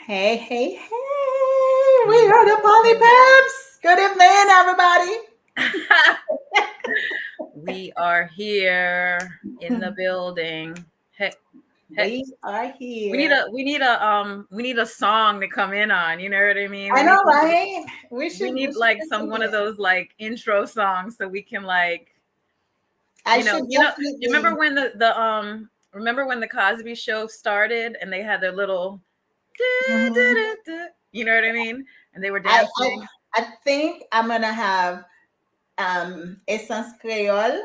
Hey, hey, hey. We are the Poly Peps. Good evening, everybody. We are here in the building. Hey, hey, We are we need here. a song to come in on. You know what I mean? I know, right? We We should need like get some one of together. those like intro songs so we can like I should you remember definitely. when the remember when the Cosby Show started and they had their little Mhm. you know what I mean? And they were I, dancing. I think I'm gonna have Essence Creole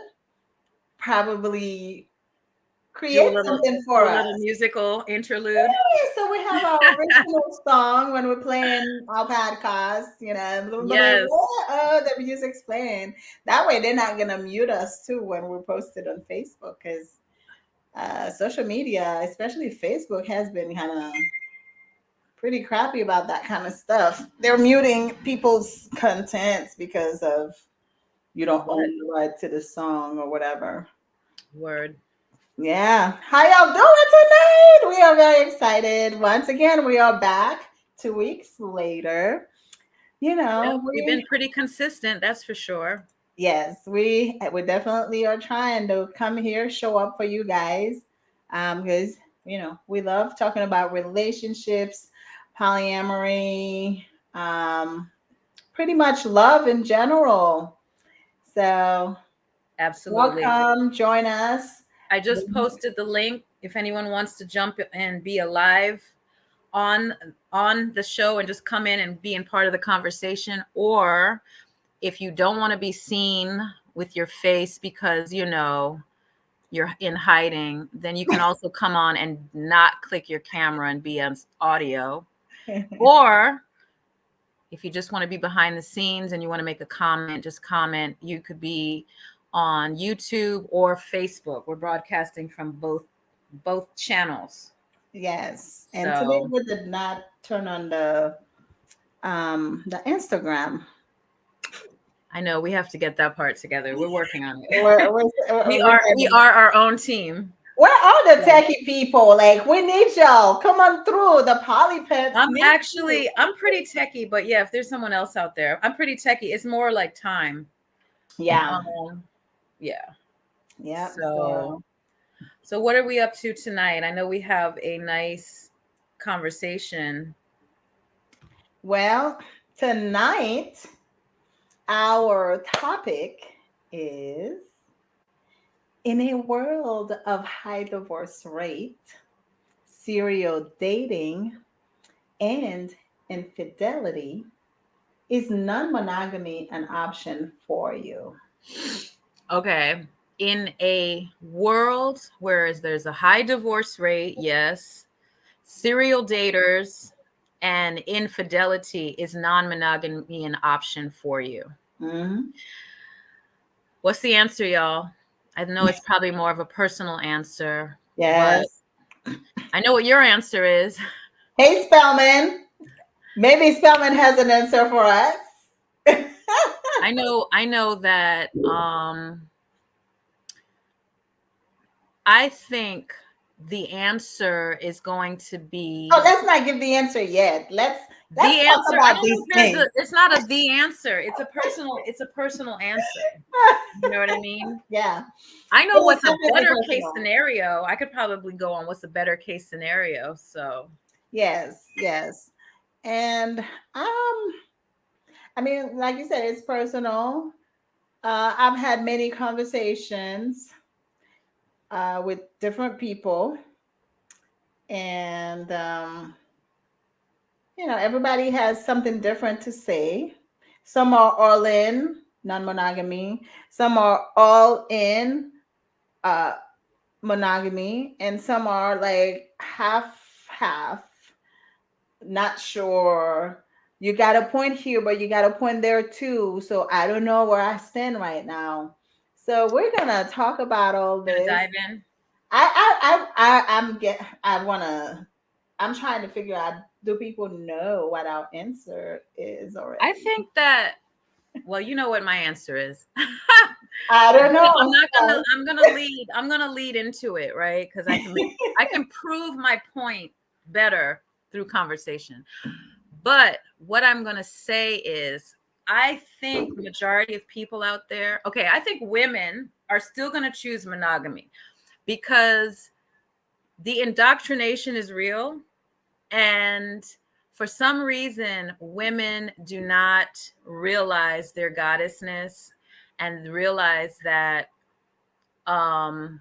probably Do create something a for us. little musical interlude. Yeah, so we have our original song when we're playing our podcast, Yes. the music's playing. That way they're not gonna mute us too when we post it on Facebook because social media, especially Facebook, has been kind of pretty crappy about that kind of stuff. They're muting people's contents because of you don't own What the right to the song or whatever. word? Yeah. How y'all doing tonight? We are very excited. Once again, we are back 2 weeks later. You Yep, know, we've been pretty consistent, that's for sure. yes, we definitely are trying to come here, show up for you guys. Because we love talking about relationships, polyamory, pretty much love in general. So Absolutely. welcome, join us. I just posted the link if anyone wants to jump and be alive on the show and just come in and be in part of the conversation, or if you don't want to be seen with your face because you're in hiding, then you can also come on and not click your camera and be on audio. Or if you just want to be behind the scenes and you want to make a comment, just comment. You could be on YouTube or Facebook. We're broadcasting from both channels. Yes. And today So we did not turn on the Instagram. I know we have to get that part together. We're working on We're, it. we're, we we're are we getting are our own team. where are the So techie people? Like we need y'all. Come on through. The polypets need you. I'm pretty techie, but yeah, if there's someone else out there, I'm pretty techie. It's more like time. Yeah. Um, yeah. Yep. So So so what are we up to tonight? I know we have a nice conversation. well, tonight our topic is in a world of high divorce rate, serial dating, and infidelity, is non-monogamy an option for you? Okay. In a world where there's a high divorce rate, yes, serial daters and infidelity, is non-monogamy an option for you? Mhm. What's the answer, y'all? I know it's probably more of a personal answer, but Yes. I know what your answer is. Hey, Spellman. Maybe Spellman has an answer for us. I know that I think the answer is going to Oh, be let's not give the answer yet. Let's the talk answer. I about don't know these if there's things. a it's not a the answer. It's a personal answer. You know what I mean? Yeah, I it know is what's a definitely better case personal. scenario. I could probably go on what's a better case scenario. So, Yes, yes. And I mean, like you said, it's personal. I've had many conversations with different people, and everybody has something different to say. Some are all in non-monogamy. Some are all in uh, monogamy, and some are like half half, not sure. You got a point here, but you got a point there too. So I don't know where I stand right now. So we're gonna talk about all gonna this. dive in. I wanna. I'm trying to figure out. Do people know what our answer is I already? think that Well, you know what my answer is. I don't know. I'm gonna lead into it, right? Because I can prove my point better through conversation. But what I'm gonna say is I think majority of people out there, okay, I think women are still gonna choose monogamy because the indoctrination is real. And for some reason, women do not realize their goddessness and realize that, um,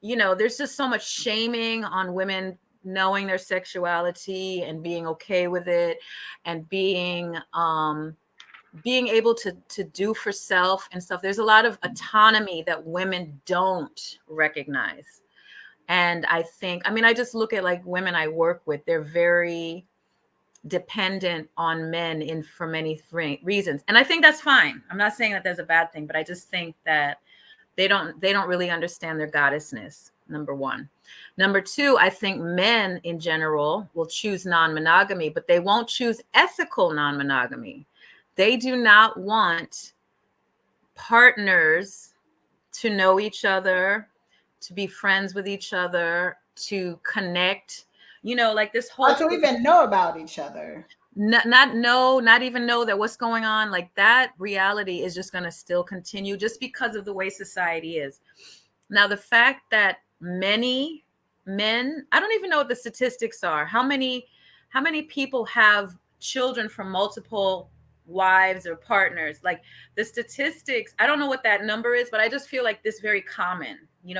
there's just so much shaming on women knowing their sexuality and being okay with it and being able to do for self and stuff. There's a lot of autonomy that women don't recognize. And I just look at like women I work with, they're very dependent on men in for many reasons. And I think that's fine. I'm not saying that there's a bad thing, but I just think that they don't really understand their goddessness. Number one. Number two, I think men in general will choose non-monogamy, but they won't choose ethical non-monogamy. They do not want partners to know each other, to be friends with each other, to connect, like this Or whole to even know about each other. not even know that what's going on, like that reality is just going to still continue just because of the way society is. Now, the fact that many men, I don't even know what the statistics are, how many people have children from multiple wives or partners. Like the statistics, I don't know what that number is, but I just feel like this very common.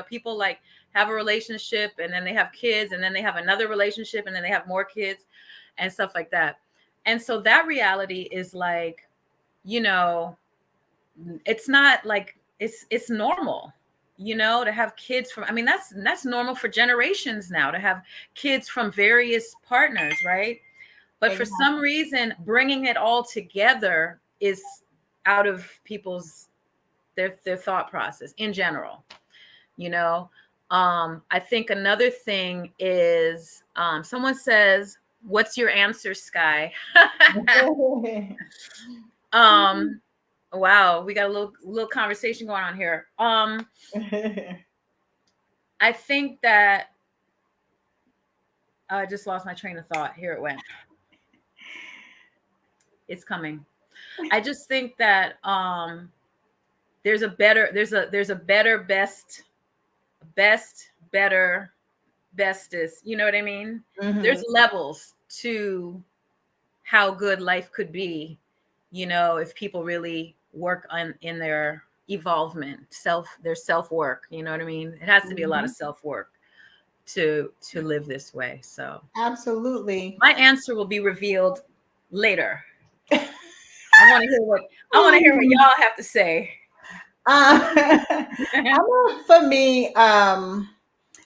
People like have a relationship and then they have kids and then they have another relationship and then they have more kids and stuff like that. And so that reality is like, it's not like it's normal, to have kids from, that's normal for generations now to have kids from various partners, right? But for some reason, bringing it all together is out of people's their thought process in general. I think another thing is someone says, "What's your answer, Sky?" Wow, we got a little conversation going on here. I think that I just lost my train of thought. Here it went. It's coming. I just think that there's a better best, better, bestest. You know what I mean? Mm-hmm. There's levels to how good life could be, if people really work in their evolvement, their self work. You know what I mean? It has to be a lot of self work to live this way. So absolutely, my answer will be revealed later. I want to hear what y'all have to say. For me,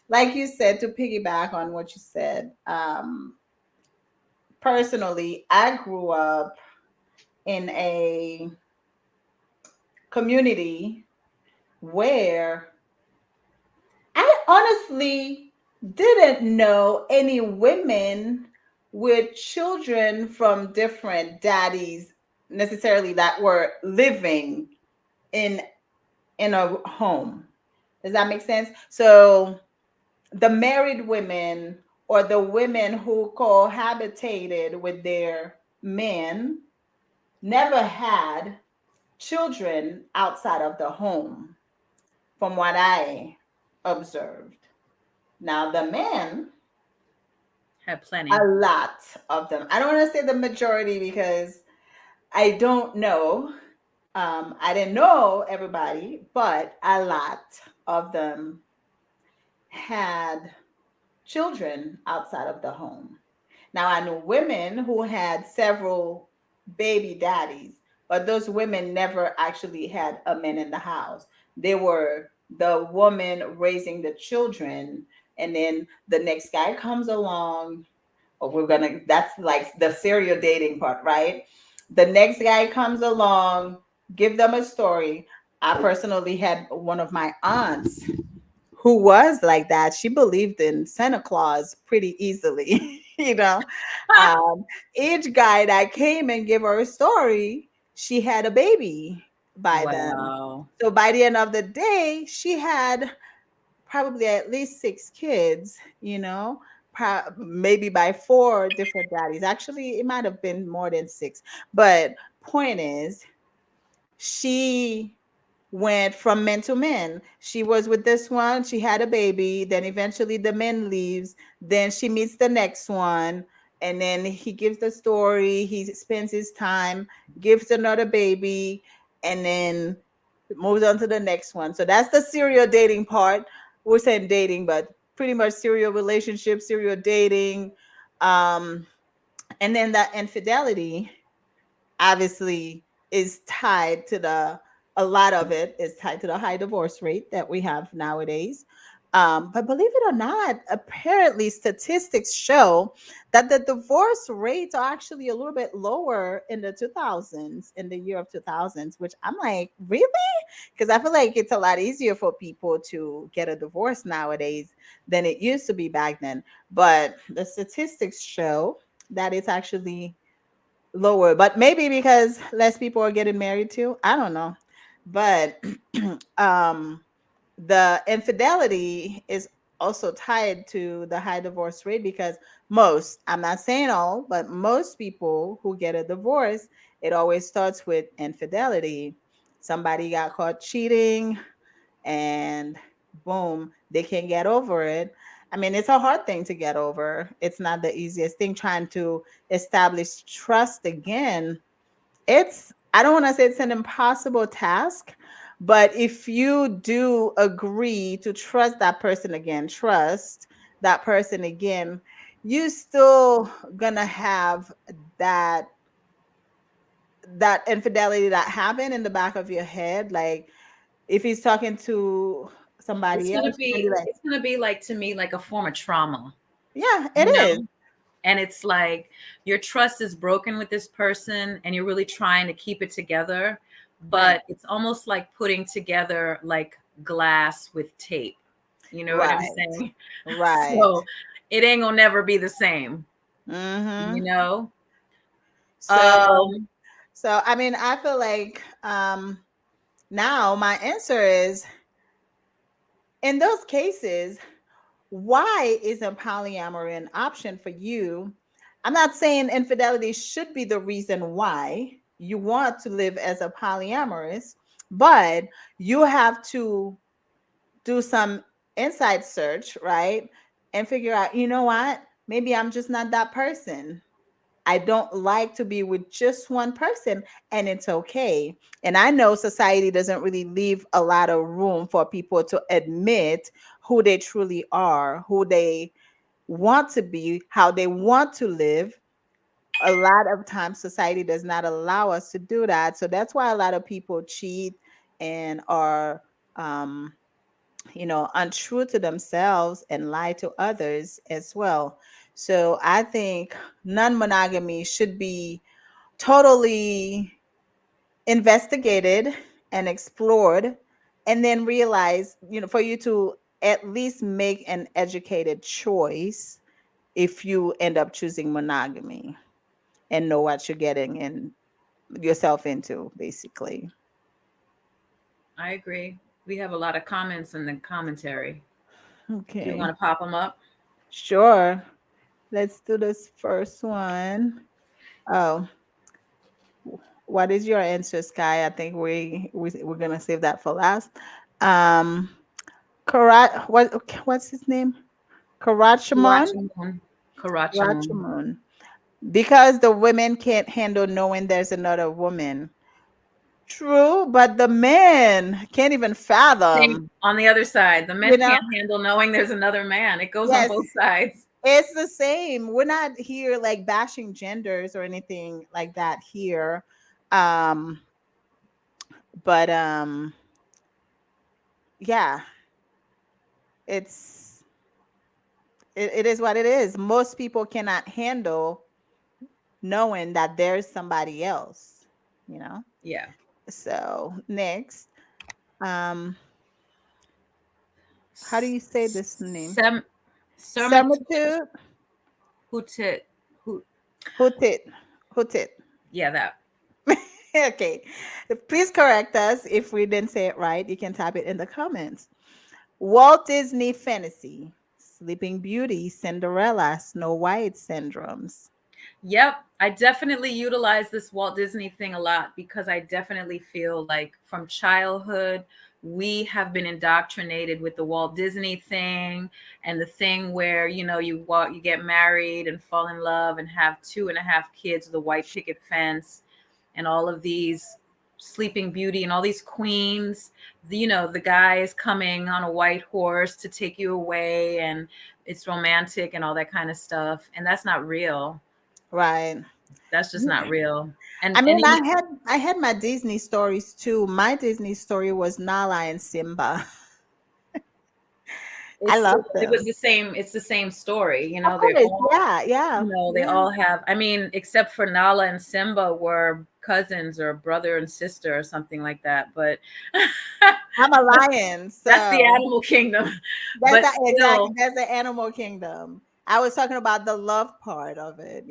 like you said, to piggyback on what you said, personally, I grew up in a community where I honestly didn't know any women with children from different daddies necessarily that were living in a home. Does that make sense? So the married women or the women who cohabitated with their men never had children outside of the home, from what I observed. Now, the men, Have plenty. a lot of them. I don't want to say the majority because I don't know. I didn't know everybody, but a lot of them had children outside of the home. Now, I know women who had several baby daddies, but those women never actually had a man in the house. They were the woman raising the children, and then the next guy comes along. Or that's like the serial dating part, right? The next guy comes along, give them a story. I personally had one of my aunts who was like that. She believed in Santa Claus pretty easily, you know. Each guy that came and gave her a story, she had a baby by then. Wow. So by the end of the day, she had probably at least 6 kids, maybe by 4 different daddies. Actually, it might have been more than 6. But point is, she went from men to men. She was with this one, she had a baby, then eventually the man leaves, then she meets the next one, and then he gives the story, he spends his time, gives another baby, and then moves on to the next one. So that's the serial dating part. We're saying dating, but pretty much serial relationship, serial dating. Um, and then that infidelity obviously is tied to a lot of it is tied to the high divorce rate that we have nowadays. But believe it or not, apparently statistics show that the divorce rates are actually a little bit lower in the 2000s, in the year of 2000s, which I'm like, really? Because I feel like it's a lot easier for people to get a divorce nowadays than it used to be back then. But the statistics show that it's actually lower, but maybe because less people are getting married too. I don't know. But um the infidelity is also tied to the high divorce rate because most, I'm not saying all, but most people who get a divorce, it always starts with infidelity. Somebody got caught cheating and boom, they can get over it. I mean, it's a hard thing to get over. It's not the easiest thing trying to establish trust again. I don't want to say it's an impossible task, but if you do agree to trust that person again, you still gonna have that that infidelity that happened in the back of your head. Like if he's talking to somebody else, you're gonna be like, It's gonna be like, to me, like a form of trauma, yeah, it you is. know? And it's like your trust is broken with this person and you're really trying to keep it together, Right, but it's almost like putting together like glass with tape. You know what I'm right, saying? right. So it ain't gonna never be the same, you Mm-hmm. know? So, Um, so I mean, I feel like now my answer is in those cases, why isn't polyamory an option for you? I'm not saying infidelity should be the reason why you want to live as a polyamorous, but you have to do some inside search, right? And figure out, you know what? Maybe I'm just not that person. I don't like to be with just one person, and it's okay. And I know society doesn't really leave a lot of room for people to admit who they truly are, who they want to be, how they want to live. A lot of times, society does not allow us to do that. So that's why a lot of people cheat and are, um, untrue to themselves and lie to others as well. So I think non monogamy should be totally investigated and explored, and then realize, for you to at least make an educated choice if you end up choosing monogamy and know what you're getting in yourself into, basically. I agree. We have a lot of comments in the commentary. Do you want Okay, to pop them up? sure. Let's do this first one. Oh, what is your answer, Sky? I think we're gonna save that for last. Um, what's his name? Karachamon. Karachamoon. Karachamoon. Karachamon. Because the women can't handle knowing there's another woman. True, but the men can't even Same fathom. on the other side. The You men know? can't handle knowing there's another man. It goes on Yes, both sides. it's the same. We're not here like bashing genders or anything like that here. Um, but yeah, it's it is what it is. Most people cannot handle knowing that there's somebody else, you know. Yeah. So next, um, how do you say this name? Sem Sermatut Servitude, Hutit. Who Hutit, Hutit. Yeah, that. Okay. Please correct us if we didn't say it right. You can type it in the comments. Walt Disney fantasy. Sleeping Beauty, Cinderella, Snow White syndromes. Yep, I definitely utilize this Walt Disney thing a lot because I definitely feel like from childhood, we have been indoctrinated with the Walt Disney thing and the thing where, you get married and fall in love and have 2.5 kids with a white picket fence and all of these Sleeping Beauty and all these queens. The guy is coming on a white horse to take you away and it's romantic and all that kind of stuff. And that's not real. Right. That's just not real. I And mean, I had my Disney stories too. My Disney story was Nala and Simba. I love it was them. the same. It's the same story. Of They're course. all, Yeah, yeah, they yeah. all have. I mean, except for Nala and Simba were cousins or brother and sister or something like that. But I'm a lion, that's the so animal kingdom. that's But the, exactly still, that's the animal kingdom. I was talking about the love part of it.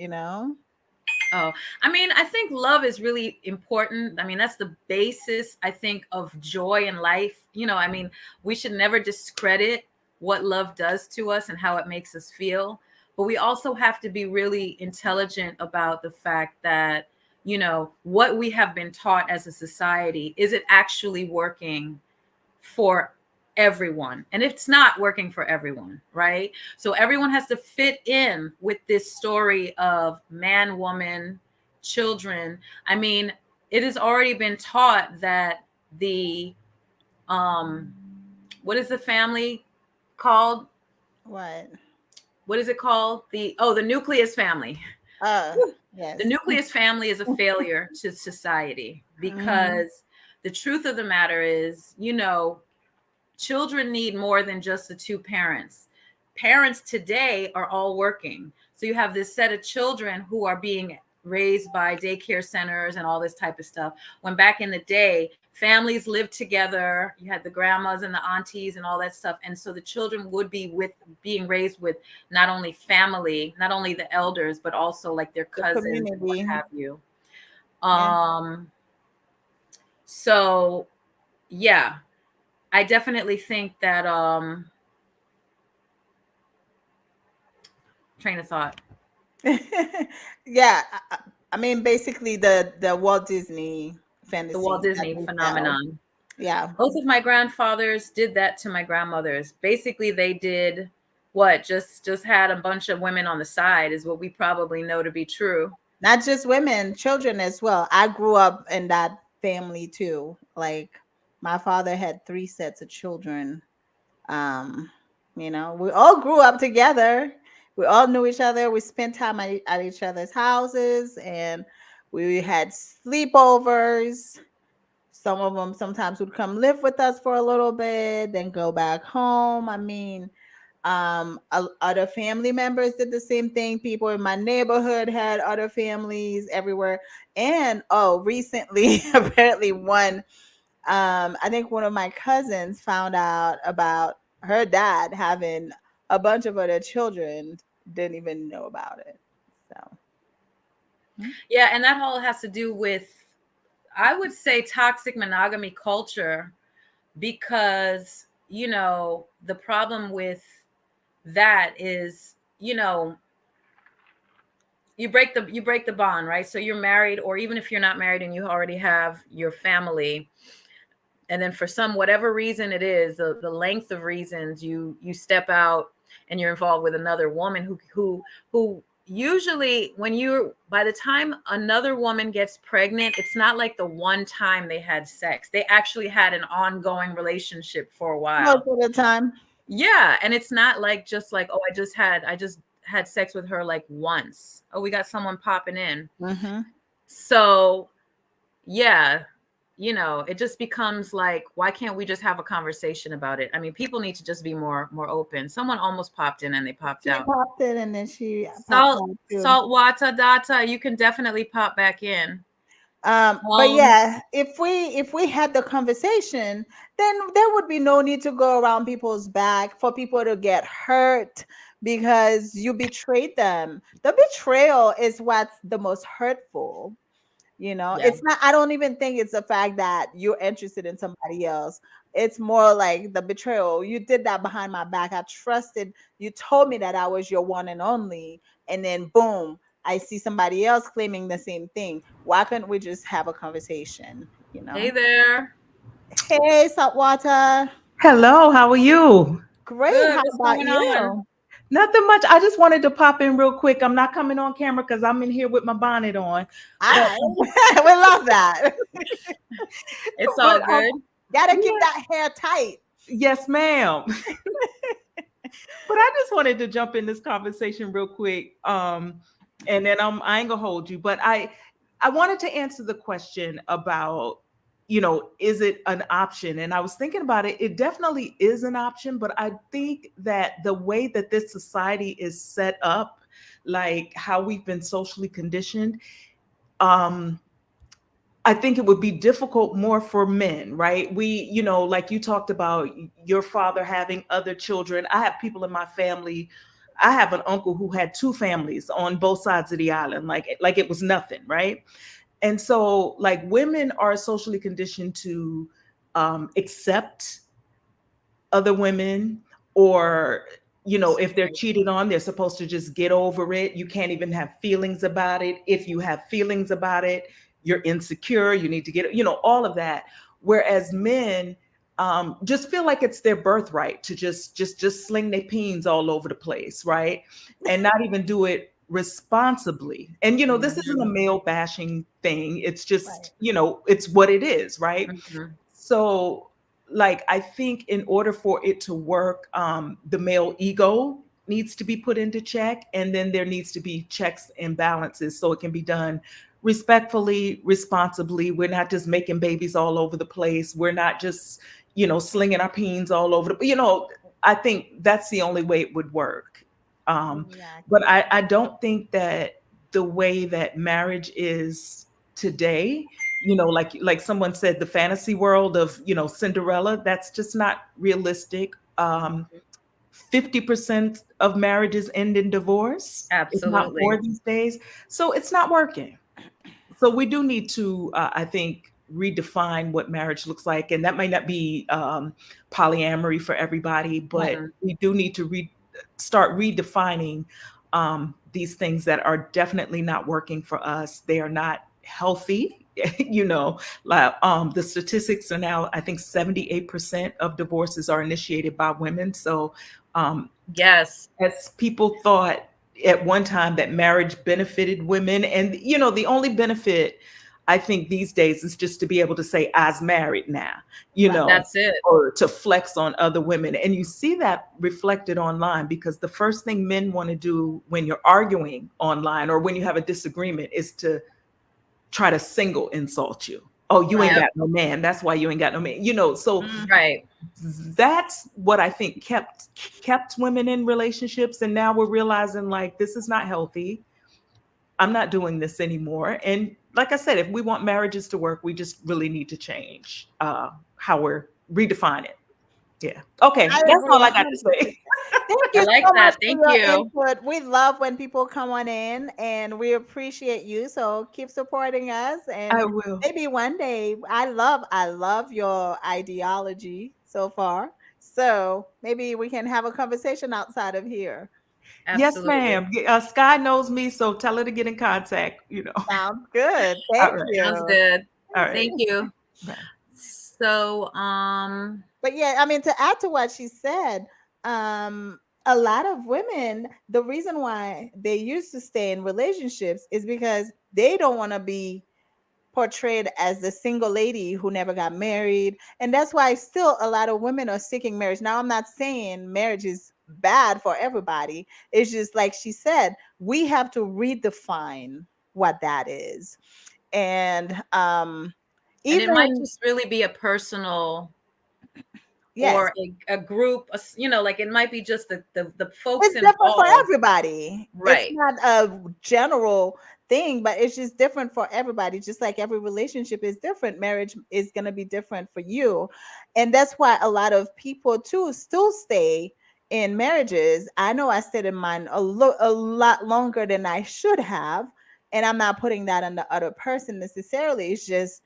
oh, I mean, I think love is really important. I mean, that's the basis, I think, of joy in life. I mean, we should never discredit what love does to us and how it makes us feel. But we also have to be really intelligent about the fact that, what we have been taught as a society, is it actually working for everyone? And it's not working for everyone, right? So everyone has to fit in with this story of man, woman, children. I mean, it has already been taught that the um what is the family called? What? What is it called? The nucleus family. Uh, The yes. nucleus family is a failure to society Hmm. because the truth of the matter is, children need more than just the two parents. Parents today are all working. So you have this set of children who are being raised by daycare centers and all this type of stuff. When back in the day, families lived together, you had the grandmas and the aunties and all that stuff. And so the children would be being raised with not only family, not only the elders, but also like their The cousins and what community. have you. Yeah. Um, so yeah, I definitely think that train of thought. Yeah. I mean, basically the Walt Disney The Walt fantasy that Disney we felt. phenomenon. Yeah. Both of my grandfathers did that to my grandmothers. Basically, they did what? Just had a bunch of women on the side is what we probably know to be true. Not just women, children as well. I grew up in that family too. Like my father had three sets of children. Um, we all grew up together. We all knew each other. We spent time at each other's houses, and we had sleepovers. Some of them sometimes would come live with us for a little bit, then go back home. I mean, other family members did the same thing. People in my neighborhood had other families everywhere. And recently, apparently I think one of my cousins found out about her dad having a bunch of other children, didn't even know about it. So, hmm. Yeah, and that all has to do with, I would say, toxic monogamy culture because, the problem with that is, you break the bond, right? So you're married, or even if you're not married and you already have your family, and then for some whatever reason it is, the length of reasons, you step out and you're involved with another woman who usually, when you're by the time another woman gets pregnant, it's not like the one time they had sex. They actually had an ongoing relationship for a Most while. of the time. Yeah, and it's not like just like, oh, I just had sex with her like once. Oh, we got someone popping in. Hmm. So yeah, it just becomes like, why can't we just have a conversation about it? I mean, people need to just be more open. Someone almost popped in and they popped She out. popped in and then she popped Salt out too. salt water data, you can definitely pop back in. But Um, yeah, if we had the conversation, then there would be no need to go around people's back for people to get hurt because you betrayed them. The betrayal is what's the most hurtful Yeah. It's not, I don't even think it's the fact that you're interested in somebody else. It's more like the betrayal. You did that behind my back. I trusted you, told me that I was your one and only, and then boom, I see somebody else claiming the same thing. Why couldn't we just have a conversation? Hey there. Hey, Saltwater. Hello, how are you? Great. Good. How What's about going on? you? Nothing much. I just wanted to pop in real quick. I'm not coming on camera because I'm in here with my bonnet on. All But right. We love that. It's all but good. Gotta keep yeah, that hair tight. yes, ma'am. But I just wanted to jump in this conversation real quick. And then I ain't gonna hold you, but I wanted to answer the question about, is it an option? And I was thinking about it. It definitely is an option, but I think that the way that this society is set up, like how we've been socially conditioned, um, I think it would be difficult more for men, right? Like you talked about your father having other children. I have people in my family. I have an uncle who had two families on both sides of the island, like it was nothing, right? And so, like, women are socially conditioned to accept other women, or if they're cheated on, they're supposed to just get over it. You can't even have feelings about it. If you have feelings about it, you're insecure, you need to get, all of that. Whereas men just feel like it's their birthright to just sling their peens all over the place, right? And not even do it responsibly. And this isn't a Mhm. male bashing thing, it's Right. just, it's what it is, right? Mhm. So, like, I think in order for it to work, the male ego needs to be put into check, and then there needs to be checks and balances so it can be done respectfully, responsibly. We're not just making babies all over the place. We're not just, slinging our peens all over I think that's the only way it would work. But Exactly. I don't think that the way that marriage is today, like someone said, the fantasy world of, Cinderella, that's just not realistic. 50% of marriages end in divorce, if not Absolutely. more these days. So it's not working. So we do need to, I think, redefine what marriage looks like. And that might not be polyamory for everybody, but Mhm. we do need to start redefining these things that are definitely not working for us. They are not healthy. Like the statistics are now, I think 78% of divorces are initiated by women. So um, Yes. as people thought at one time that marriage benefited women, and the only benefit I think these days is just to be able to say I's married now, Right. That's it. or to flex on other women. And you see that reflected online, because the first thing men want to do when you're arguing online or when you have a disagreement is to try to single insult you. Oh, you ain't Right. Yep. got no man, that's why you ain't got no man, so Mm. Right. that's what I think kept women in relationships. And now we're realizing, like, this is not healthy. I'm not doing this anymore. And like I said, if we want marriages to work, we just really need to change how we're redefining it. Yeah. Okay. I That's agree all I got to 100%. say. Thank I you like so much that. for Thank your you. input. We love when people come on in, and we appreciate you. So keep supporting us, and I will. maybe one day, I love your ideology so far. So maybe we can have a conversation outside of here. Yes, Absolutely. ma'am. Sky knows me, so tell her to get in contact. Sounds good. All Thank right. Sounds you. good. All right. Thank you. Bye. So, But yeah, I mean, to add to what she said, a lot of women, the reason why they used to stay in relationships is because they don't want to be portrayed as the single lady who never got married. And that's why still a lot of women are seeking marriage. Now, I'm not saying marriage is bad for everybody. It's just like she said, we have to redefine what that is. And and it might even, just really be a personal yes, or a group, like it might be just the folks it's different for involved. everybody. It's Right. not a general thing, but it's just different for everybody. Just like every relationship is different, marriage is going to be different for you. And that's why a lot of people too still stay in marriages. I know I stayed in mine a lot longer than I should have, And I'm not putting that on the other person necessarily. It's just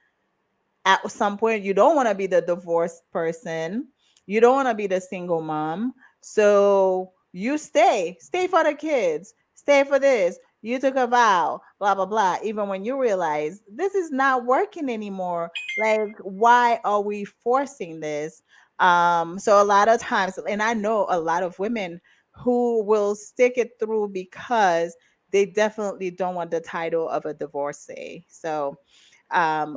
at some point you don't want to be the divorced person, you don't want to be the single mom, so you stay for the kids, stay for this, you took a vow, blah blah blah, even when you realize this is not working anymore. Like, why are we forcing this? So a lot of times, and I know a lot of women who will stick it through because they definitely don't want the title of a divorcee. So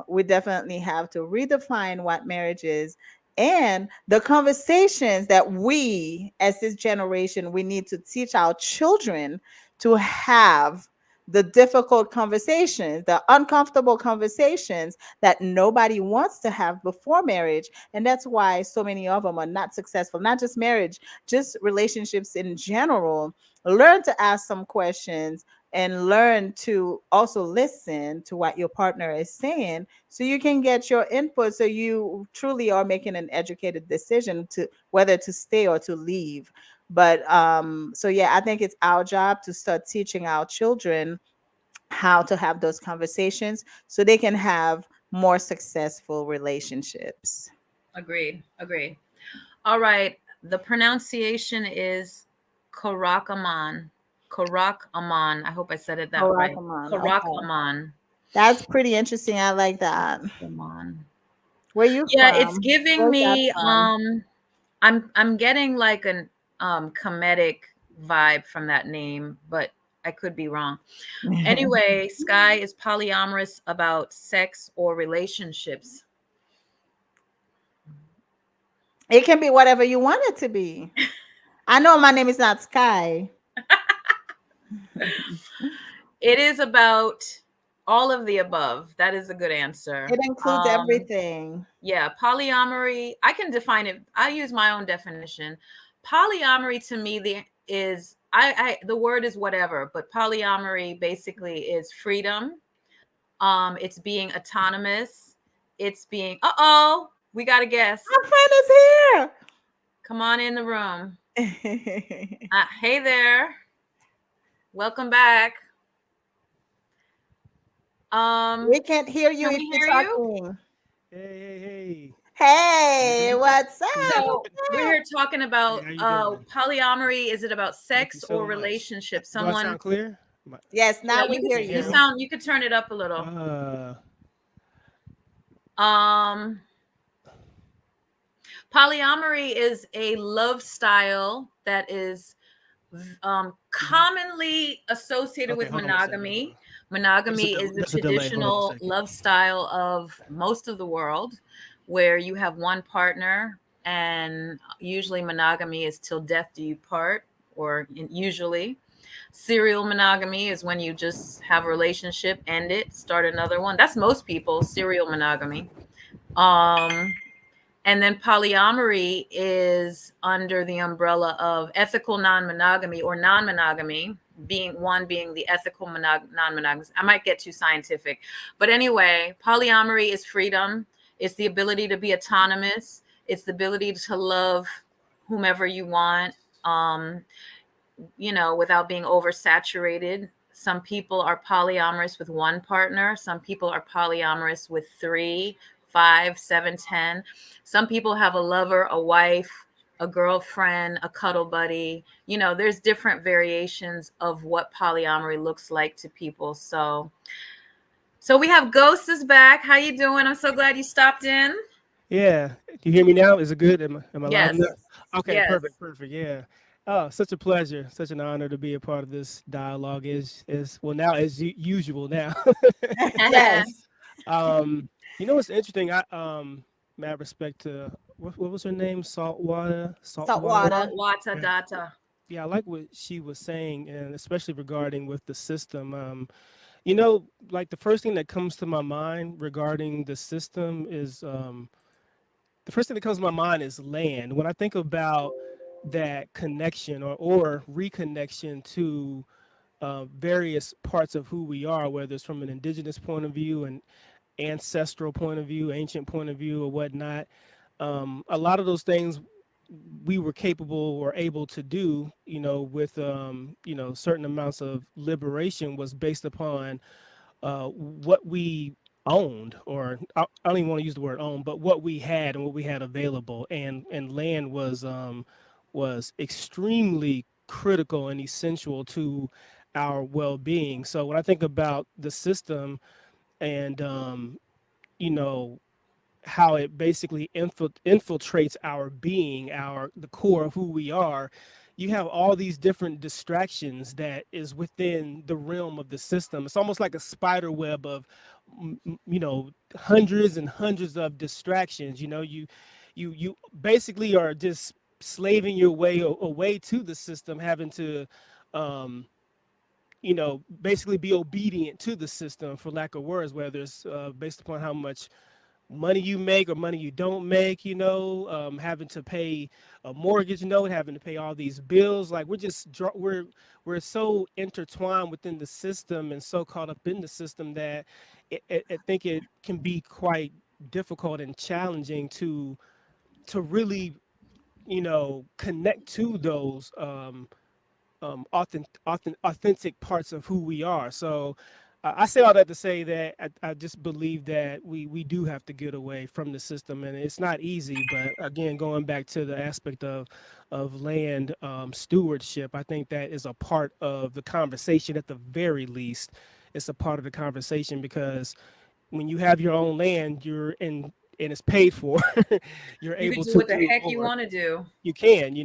we definitely have to redefine what marriage is, and the conversations that we as this generation we need to teach our children to have, the difficult conversations, the uncomfortable conversations that nobody wants to have before marriage. And that's why so many of them are not successful, not just marriage, just relationships in general. Learn to ask some questions and learn to also listen to what your partner is saying so you can get your input, so you truly are making an educated decision to whether to stay or to leave. But so yeah, I think it's our job to start teaching our children how to have those conversations so they can have more successful relationships. Agreed. Agreed. All right. The pronunciation is Karakaman. Karakaman. I hope I said it that right. Karakamon. Okay. Karakaman. That's pretty interesting. I like that. Karakaman. Where you Yeah, it's from? giving Where's that me from? I'm getting like an comedic vibe from that name, but I could be wrong. Anyway, Sky is polyamorous about sex or relationships. It can be whatever you want it to be. I know my name is not Sky. It is about all of the above. That is a good answer. It includes everything. Yeah, polyamory, I can define it. I use my own definition. Polyamory to me is I the word is whatever, but polyamory basically is freedom. It's being autonomous. It's being we got a guest. My friend Come on in the room. is here. Hey there. Welcome back. We can't hear you Can if we you're hear you? talking. Hey. Hey, Mhm. what's up? So we're here talking Hey, about how you doing? polyamory. Is it about Thank you sex so or much. relationship? Do I Someone, sound clear? Yes, yeah, now we you hear could Can you you hear you. me? sound you could turn it up a little. Uh, Um, polyamory is a love style that is mhm. commonly associated Okay, with hold on one second. Hold on. monogamy. Monogamy is the There's a delay. Hold on one traditional second. love style of most of the world, where you have one partner, and usually monogamy is till death do you part, or usually serial monogamy is when you just have a relationship, end it, start another one. That's most people, serial monogamy. Um, and then polyamory is under the umbrella of ethical non-monogamy or non-monogamy, being the ethical non-monogamy. I might get too scientific, but anyway, polyamory is freedom. It's the ability to be autonomous. It's the ability to love whomever you want, um, without being oversaturated. Some people are polyamorous with one partner. Some people are polyamorous with 3, 5, 7, 10. Some people have a lover, a wife, a girlfriend, a cuddle buddy. There's different variations of what polyamory looks like to people. So we have Ghost is back. How you doing? I'm so glad you stopped in. Yeah. Do you hear me now? Is it good? Am I loud Yes. enough? Yes. Okay, Yes. perfect. Yeah. Oh, such a pleasure, such an honor to be a part of this dialogue. Is well now as usual now. Yes. um, what's interesting? Mad respect to what was her name? Salt Saltwater. water. Saltwater Yeah. data. Yeah, I like what she was saying, and especially regarding with the system. Like the first thing that comes to my mind regarding the system is the first thing that comes to my mind is land. When I think about that connection or reconnection to various parts of who we are, whether it's from an indigenous point of view, an ancestral point of view, ancient point of view, or whatnot, a lot of those things we were capable or able to do, with certain amounts of liberation was based upon what we owned, or I don't even want to use the word own, but what we had and what we had available, and land was extremely critical and essential to our well-being. So when I think about the system and you know how it basically infiltrates our being, the core of who we are, you have all these different distractions that is within the realm of the system. It's almost like a spider web of hundreds and hundreds of distractions. You basically are just slaving your way away to the system, having to um, basically be obedient to the system, for lack of words, whether it's based upon how much money you make or money you don't make, having to pay a mortgage note, having to pay all these bills. Like we're so intertwined within the system and so caught up in the system that I think it can be quite difficult and challenging to really, connect to those authentic parts of who we are. So I say all that to say that I just believe that we do have to get away from the system, and it's not easy. But again, going back to the aspect of land stewardship, I think that is a part of the conversation. At the very least, it's a part of the conversation, because when you have your own land, you're in and it's paid for, you're You can able do to what the do heck you more. want to do. You can,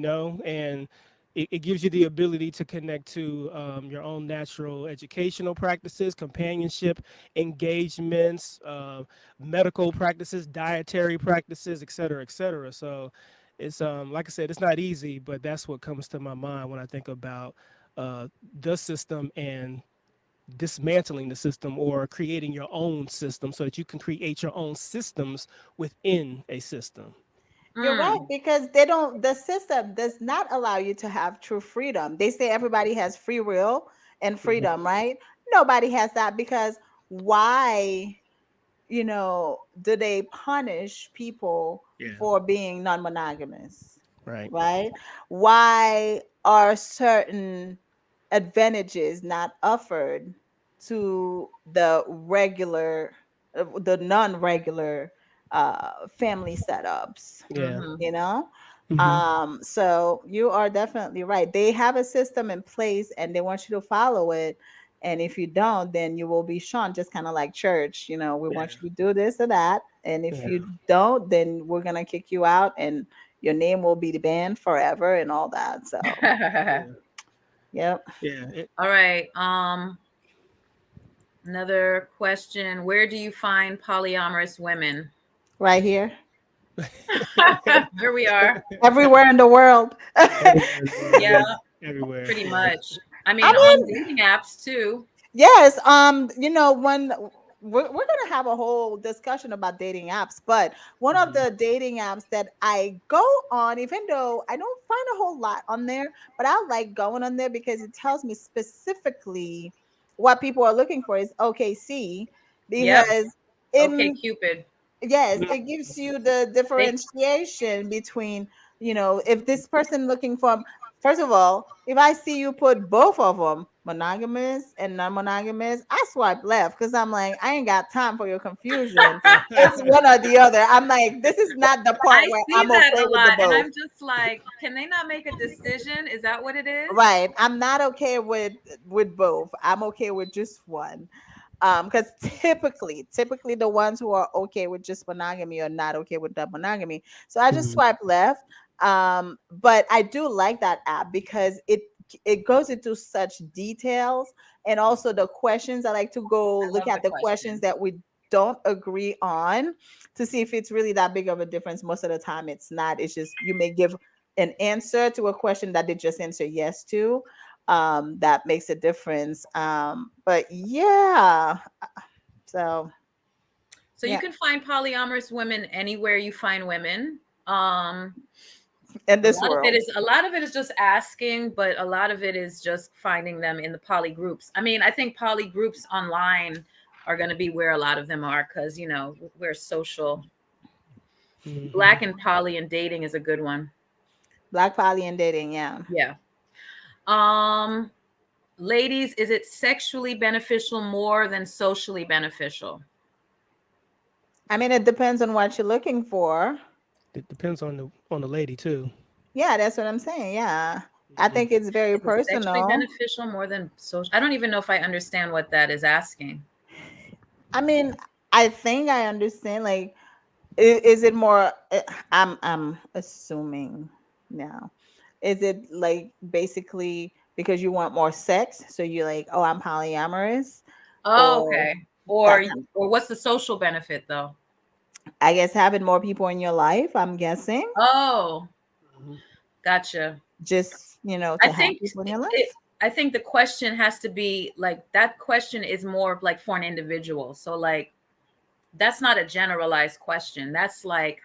and it gives you the ability to connect to your own natural educational practices, companionship, engagements, medical practices, dietary practices, et cetera, et cetera. So it's like I said, it's not easy, but that's what comes to my mind when I think about the system and dismantling the system, or creating your own system so that you can create your own systems within a system. You're right, Mm. because the system does not allow you to have true freedom. They say everybody has free will and Mhm. freedom, right? Nobody has that, because why, do they punish people Yeah. for being non-monogamous, Right. right? Why are certain advantages not offered to the non-regular family setups, Yeah. Hmm. you know? Hmm. So you are definitely right. They have a system in place and they want you to follow it. And if you don't, then you will be shunned, just kind of like church. We want Yeah. you to do this or that. And if Yeah. you don't, then we're gonna kick you out and your name will be banned forever and all that. So Yeah. yep. Yeah. All right. Another question. Where do you find polyamorous women? Right here. Here we are. Everywhere in the world. Everywhere in the world. Yeah, Yeah. Everywhere. pretty Yeah. much. I I mean, on mean, dating apps too. yes, when we're gonna have a whole discussion about dating apps, but one of Mhm. the dating apps that I go on, even though I don't find a whole lot on there, but I like going on there because it tells me specifically what people are looking for is OKC, Yep. because Okay, in Cupid. yes, Mhm. it gives you the They differentiation between, if this person looking for, first of all, if I see you put both of them, monogamous and non-monogamous, I swipe left, because I'm like, I ain't got time for your confusion. It's one or the other. I'm like, this is not the part I where see I'm that okay a with the lot, and both. I'm just like, can they not make a decision? Is that what it is? Right. I'm not okay with both. I'm okay with just one. Because typically the ones who are okay with just monogamy are not okay with double monogamy. So I just Mhm. swipe left. But I do like that app because it goes into such details, and also the questions. I like to go I look love the at the questions questions. that we don't agree on to see if it's really that big of a difference. Most of the time it's not. It's just you may give an answer to a question that they just answer yes to, that makes a difference. But yeah, so So you yeah, can find polyamorous women anywhere you find women. Um, in a this lot of it world. is a lot of it is just asking, but a lot of it is just finding them in the poly groups. I mean, I think poly groups online are going to be where a lot of them are, because we're social. Mhm. Black and poly and dating is a good one. Black poly and dating, yeah. Yeah. Ladies, is it sexually beneficial more than socially beneficial? I mean, it depends on what you're looking for. It depends on the lady too. Yeah, that's what I'm saying. Yeah. I Mhm. think it's very Is it sexually personal. beneficial more than social? I don't even know if I understand what that is asking. I mean, I think I understand. Like, is it more? I'm assuming now. Is it like basically because you want more sex, so you're like, oh, I'm polyamorous, Oh, or okay. that Or kind or what's the social benefit though? I guess having more people in your life. I'm guessing, Oh, Mhm. gotcha. just I to have think people in your life. I think the question has to be like that question is more like for an individual. So like that's not a generalized question. That's like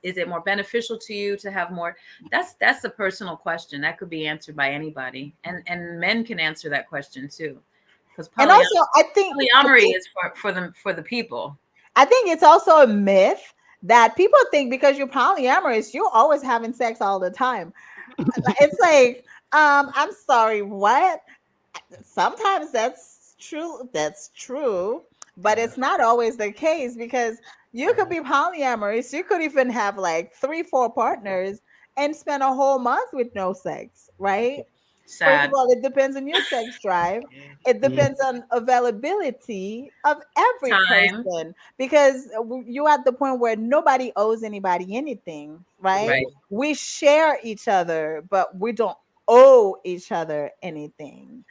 is it more beneficial to you to have more? That's a personal question that could be answered by anybody, and men can answer that question too, because And also, polyamory is for the people. I think it's also a myth that people think because you're polyamorous, you're always having sex all the time. It's like, I'm sorry, what? Sometimes that's true, but Yeah. it's not always the case because you could be polyamorous, you could even have like 3 4 partners and spend a whole month with no sex, right? First of Sad. all, it depends on your sex drive. Yeah. It Mhm. depends on availability of every Time. person because you're at the point where nobody owes anybody anything, right? Right. We share each other, but we don't owe each other anything.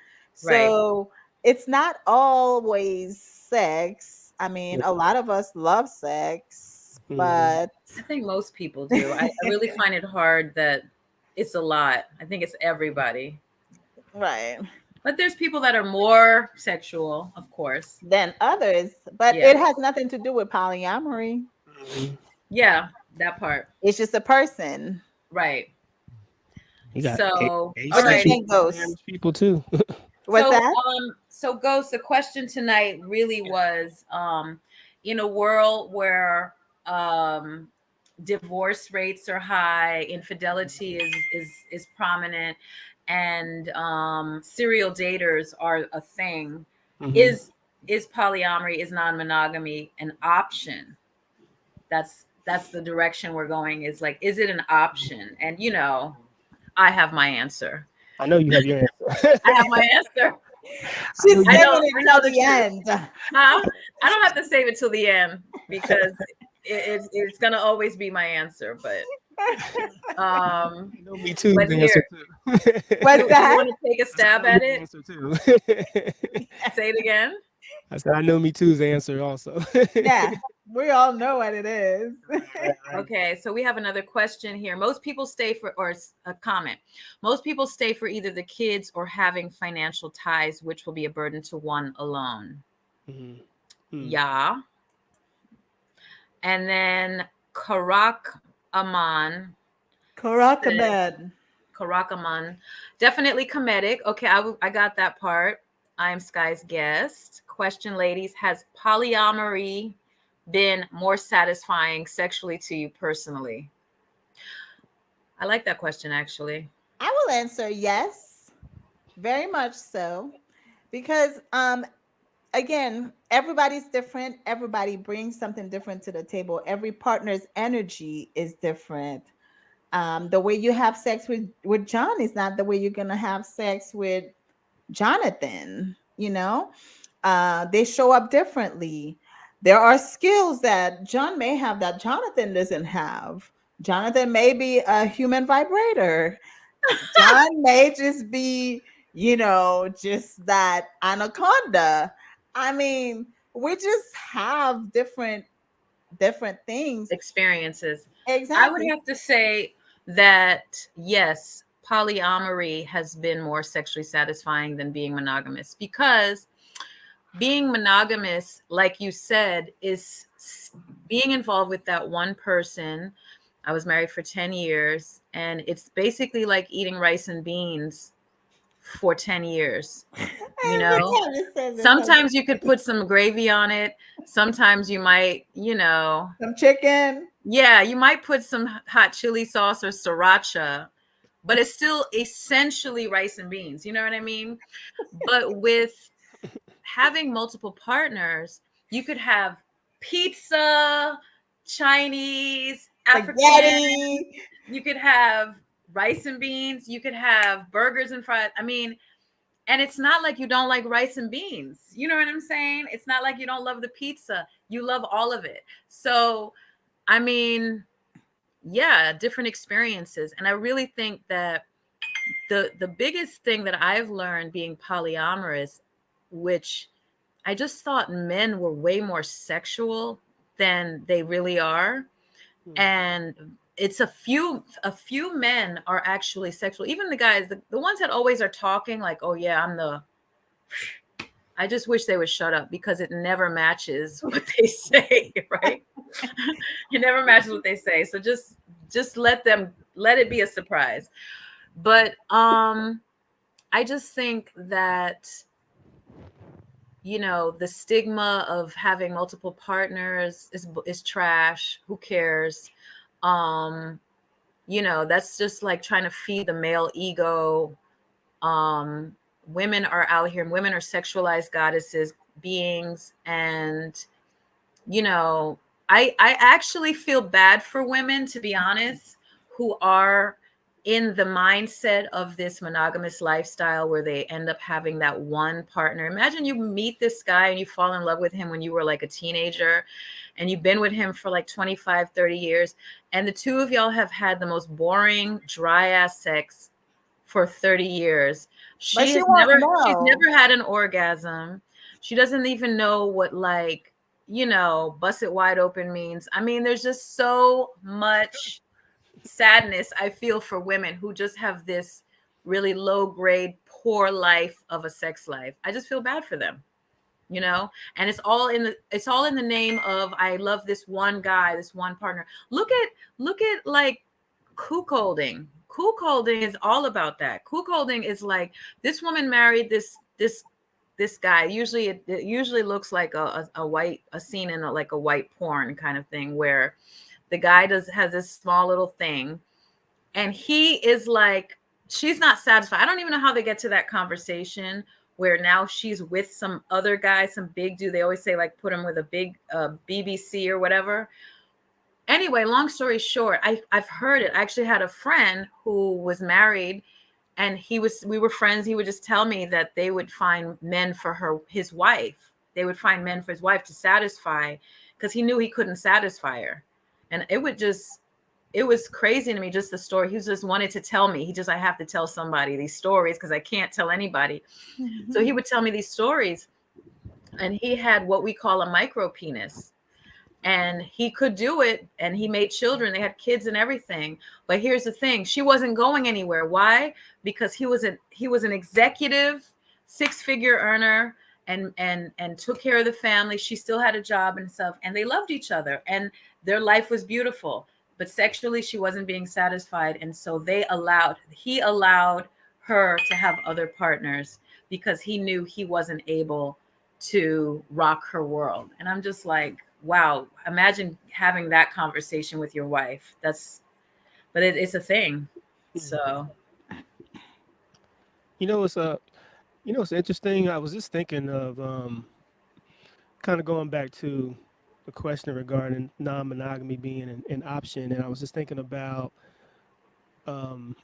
Right. So it's not always sex. I mean, Yeah. a lot of us love sex, Mhm. but I think most people do. I really find it hard that it's a lot. I think it's everybody. right. But there's people that are more sexual, of course. Than others, but Yeah. it has nothing to do with polyamory. Mhm. Yeah, that part. It's just a person. Right. You got So, What do you alrighty. asexual think, Ghost? polyamorous people too. What's that? So Ghost, the question tonight really was in a world where divorce rates are high, infidelity is prominent, and serial daters are a thing. Mhm. Is polyamory, is non-monogamy an option? That's the direction we're going. Is like, is it an option? And I have my answer. I know you have your answer. I have my answer. I know She's you. saving it I know till the the truth. end. Huh? I don't have to save it till the end because it's gonna always be my answer. But I know me too. but The answer here, too. What's you that? want to take a I said, I stab know at the it? answer too. Say it again. I said I know me too's answer also. Yeah, we all know what it is. Right. Okay, so we have another question here. Most people stay for, or a comment. Most people stay for either the kids or having financial ties, which will be a burden to one alone. Mhm. Mm. Yeah. And then Karak Aman said, Korakabed. Karakaman, definitely comedic. Okay, I got that part. I am Sky's guest. Question, ladies, has polyamory been more satisfying sexually to you personally? I like that question actually. I will answer yes, very much so, because again, everybody's different. Everybody brings something different to the table. Every partner's energy is different. The way you have sex with John is not the way you're gonna have sex with Jonathan. They show up differently. There are skills that John may have that Jonathan doesn't have. Jonathan may be a human vibrator. John may just be, just that anaconda. I mean, we just have different things. Experiences. I would Exactly. have to say that yes, polyamory has been more sexually satisfying than being monogamous, because being monogamous, like you said, is being involved with that one person. I was married for 10 years, and it's basically like eating rice and beans for 10 years. Every time it says it, Sometimes you could put some gravy on it. Sometimes you might, some chicken. yeah, you might put some hot chili sauce or sriracha, but it's still essentially rice and beans. You know what I mean? But with having multiple partners, you could have pizza, Chinese, African, Spaghetti. you could have rice and beans, you could have burgers and fries. I mean, and it's not like you don't like rice and beans. You know what I'm saying? It's not like you don't love the pizza. You love all of it. So, I mean, yeah, different experiences. And I really think that the biggest thing that I've learned being polyamorous, which I just thought men were way more sexual than they really are. And it's a few men are actually sexual. Even the guys, the ones that always are talking like, oh yeah, I just wish they would shut up, because it never matches what they say, right? It never matches what they say. So just let it be a surprise. But I just think that, you know, the stigma of having multiple partners is trash. Who cares? You know, that's just like trying to feed the male ego. Women are out here, and women are sexualized goddesses, beings, and you know, I actually feel bad for women, to be honest, who are in the mindset of this monogamous lifestyle where they end up having that one partner. Imagine you meet this guy and you fall in love with him when you were like a teenager, and you've been with him for like 25, 30 years, and the two of y'all have had the most boring, dry ass sex for 30 years. But She's she won't never know. had an orgasm. She doesn't even know what, like, you know, bust it wide open means. I mean, there's just so much sadness I feel for women who just have this really low grade, poor life of a sex life. I just feel bad for them, you know? And it's all in the name of, I love this one guy, this one partner. Look at like cuckolding. Cuckolding is all about that. Cuckolding is like, this woman married this guy. Usually it usually looks like a scene in like a white porn kind of thing, where the guy has this small little thing, and he is like, she's not satisfied. I don't even know how they get to that conversation where now she's with some other guy, some big dude. They always say like put him with a big BBC or whatever. Anyway, long story short, I've heard it. I actually had a friend who was married, and we were friends. He would just tell me that they would find men for his wife. They would find men for his wife to satisfy, because he knew he couldn't satisfy her. And it was crazy to me, just the story. He just wanted to tell me. I have to tell somebody these stories because I can't tell anybody. Mm-hmm. So he would tell me these stories, and he had what we call a micro penis. And he could do it, and he made children. They had kids and everything. But here's the thing: she wasn't going anywhere. Why? Because he was an executive, 6-figure earner, and took care of the family. She still had a job and stuff, and they loved each other, and their life was beautiful. But sexually, she wasn't being satisfied, and so he allowed her to have other partners, because he knew he wasn't able to rock her world. And I'm just like, wow, imagine having that conversation with your wife. But it's a thing. So You know, it's interesting. I was just thinking of kind of going back to the question regarding non-monogamy being an option, and I was just thinking about um,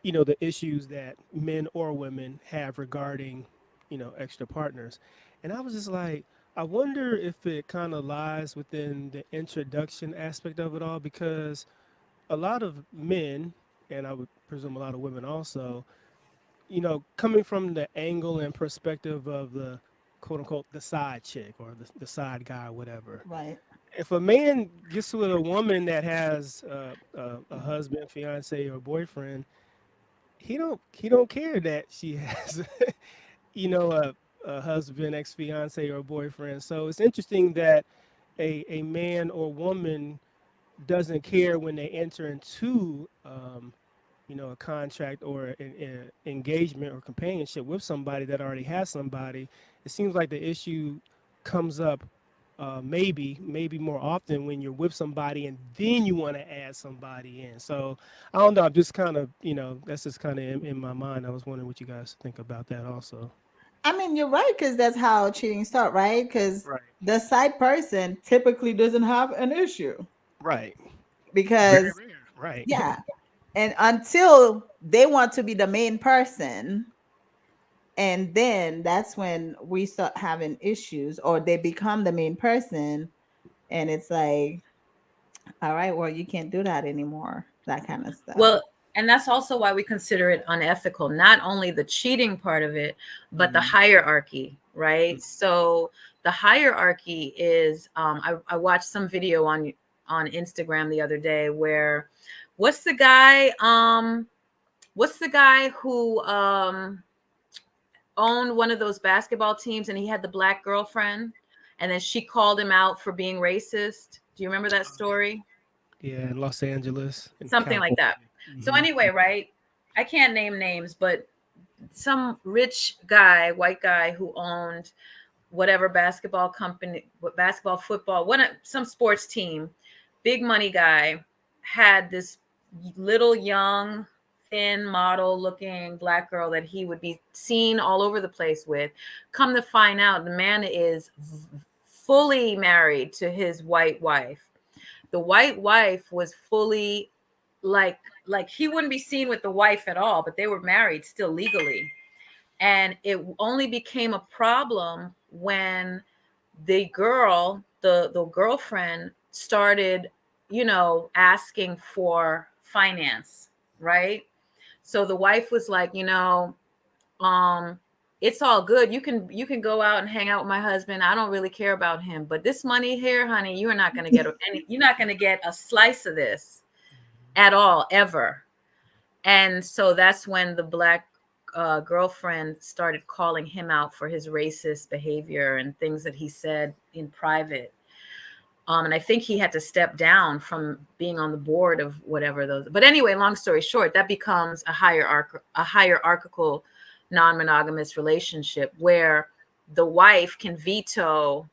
the issues that men or women have regarding extra partners, and I was just like, I wonder if it kind of lies within the introduction aspect of it all, because a lot of men, and I would presume a lot of women also, coming from the angle and perspective of the quote unquote the side chick or the side guy or whatever. Right. If a man gets with a woman that has a husband, fiance, or boyfriend, he don't care that she has a husband, ex fiance, or boyfriend. So it's interesting that a man or woman doesn't care when they enter into a contract or an engagement or companionship with somebody that already has somebody. It seems like the issue comes up maybe more often when you're with somebody and then you want to add somebody in. So I don't know. I'm just kind of, that's just kind of in my mind. I was wondering what you guys think about that also. I mean, you're right, because that's how cheating start, right? Because Right. the side person typically doesn't have an issue Right. Very because, rare. Right. yeah, and until they want to be the main person, and then that's when we start having issues, or they become the main person, and it's like, all right, well, you can't do that anymore, that kind of stuff. Well, and that's also why we consider it unethical, not only the cheating part of it, but the Mhm. hierarchy, right? So the hierarchy is I watched some video on Instagram the other day where what's the guy who owned one of those basketball teams and he had the black girlfriend and then she called him out for being racist. Do you remember that story? Yeah, in Los Angeles and Something like California. that. So Hmm. anyway, right? I can't name names, but some rich guy, white guy who owned whatever basketball company, basketball, football, some sports team, big money guy, had this little young, thin, model looking black girl that he would be seen all over the place with. Come to find out, the man is fully married to his white wife. The white wife was fully like he wouldn't be seen with the wife at all, but they were married still legally. And it only became a problem when the girlfriend started, asking for finance, right? So the wife was like, um, it's all good. You can go out and hang out with my husband. I don't really care about him. But this money here, honey, you're not gonna get you're not gonna get a slice of this at all, ever. And so that's when the black girlfriend started calling him out for his racist behavior and things that he said in private. And I think he had to step down from being on the board of whatever those. But anyway, long story short, that becomes a hierarchical, non-monogamous relationship where the wife can veto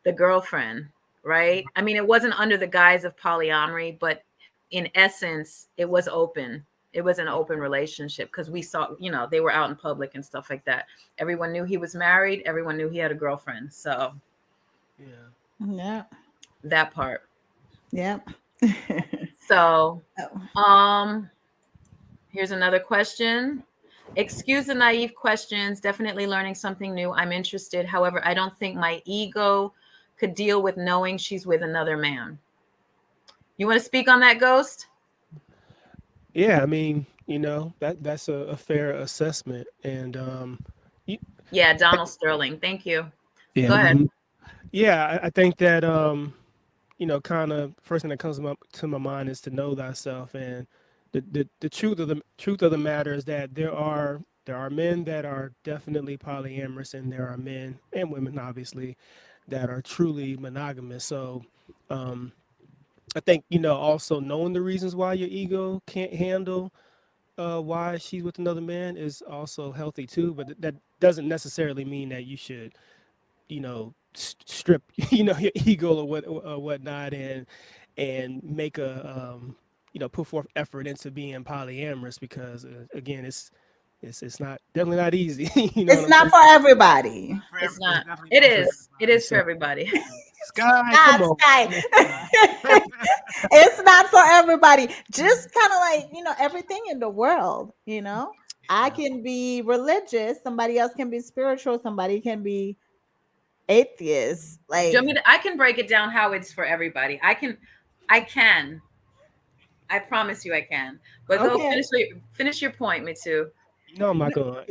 the girlfriend, right? I mean, it wasn't under the guise of polyamory, but in essence, it was open. It was an open relationship because we saw, they were out in public and stuff like that. Everyone knew he was married. Everyone knew he had a girlfriend. So Yeah. Yeah, that part. yeah. So, Oh. here's another question. Excuse the naive questions. Definitely learning something new. I'm interested. However, I don't think my ego could deal with knowing she's with another man. You want to speak on that, Ghost? Yeah, I mean, that's a fair assessment. And y- Yeah, Donald Sterling. Thank you. yeah, Go ahead. yeah, I think that kind of first thing that comes to my mind is to know thyself. And the truth of the matter is that there are men that are definitely polyamorous, and there are men and women obviously that are truly monogamous. So um I think, also knowing the reasons why your ego can't handle why she's with another man is also healthy too, but that doesn't necessarily mean that you should, strip, your ego or whatnot, and make put forth effort into being polyamorous, because again, it's not definitely not easy. You know what It's I'm not saying? for everybody. It's It's not. definitely It not for is. It everybody. is for So, everybody. Sky, come Ah, on. Sky. Come on. It's not for everybody. Just kind of like, everything in the world, I Yeah. can be religious, somebody else can be spiritual, somebody can be atheist. Do you Like, want me to, I can break it down how it's for everybody. I can. I promise you I can. But go okay. finish your point, Mitsu. I'm not going.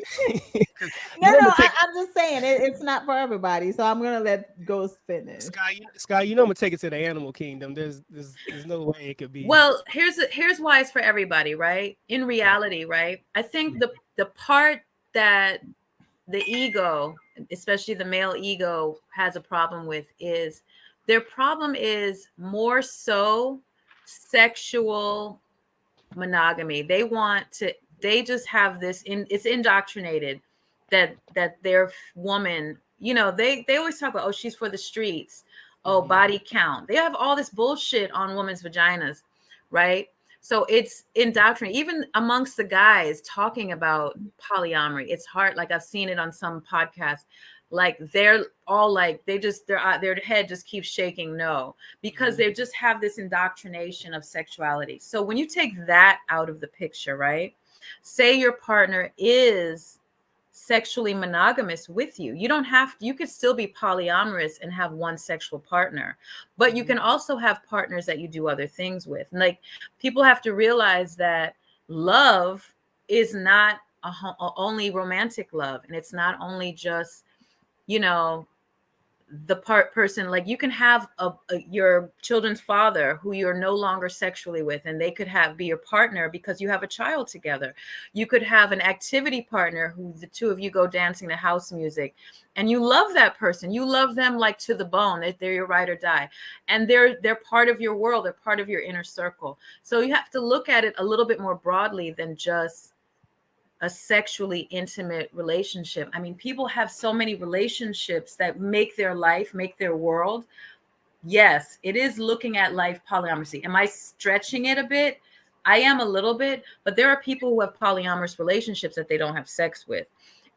Because No, you know I'm no, gonna take I'm just saying it's not for everybody. So I'm gonna let Ghost finish. Sky. I'm gonna take it to the animal kingdom. There's no way it could be. Well, here's why it's for everybody, right? In reality, right? I think the part that the ego, especially the male ego, has a problem with is their problem is more so sexual monogamy. They just have it's indoctrinated that their woman, they always talk about, oh, she's for the streets. Oh, body count. They have all this bullshit on women's vaginas, right? So it's indoctrinated, even amongst the guys talking about polyamory. It's hard. Like I've seen it on some podcasts. Like they're all like their head just keeps shaking no, because they just have this indoctrination of sexuality. So when you take that out of the picture, right? Say your partner is sexually monogamous with you. You don't have to, you could still be polyamorous and have one sexual partner, but you can also have partners that you do other things with. And like people have to realize that love is not only romantic love, and it's not only just, you know, the person. Like you can have your children's father who you're no longer sexually with, and they could be your partner because you have a child together. You could have an activity partner who the two of you go dancing to house music, and you love that person. You love them like to the bone. They're your ride or die, and they're part of your world. They're part of your inner circle. So you have to look at it a little bit more broadly than just a sexually intimate relationship. I mean, people have so many relationships that make their life, make their world. Yes, it is looking at life polyamorous. Am I stretching it a bit? I am a little bit, but there are people who have polyamorous relationships that they don't have sex with.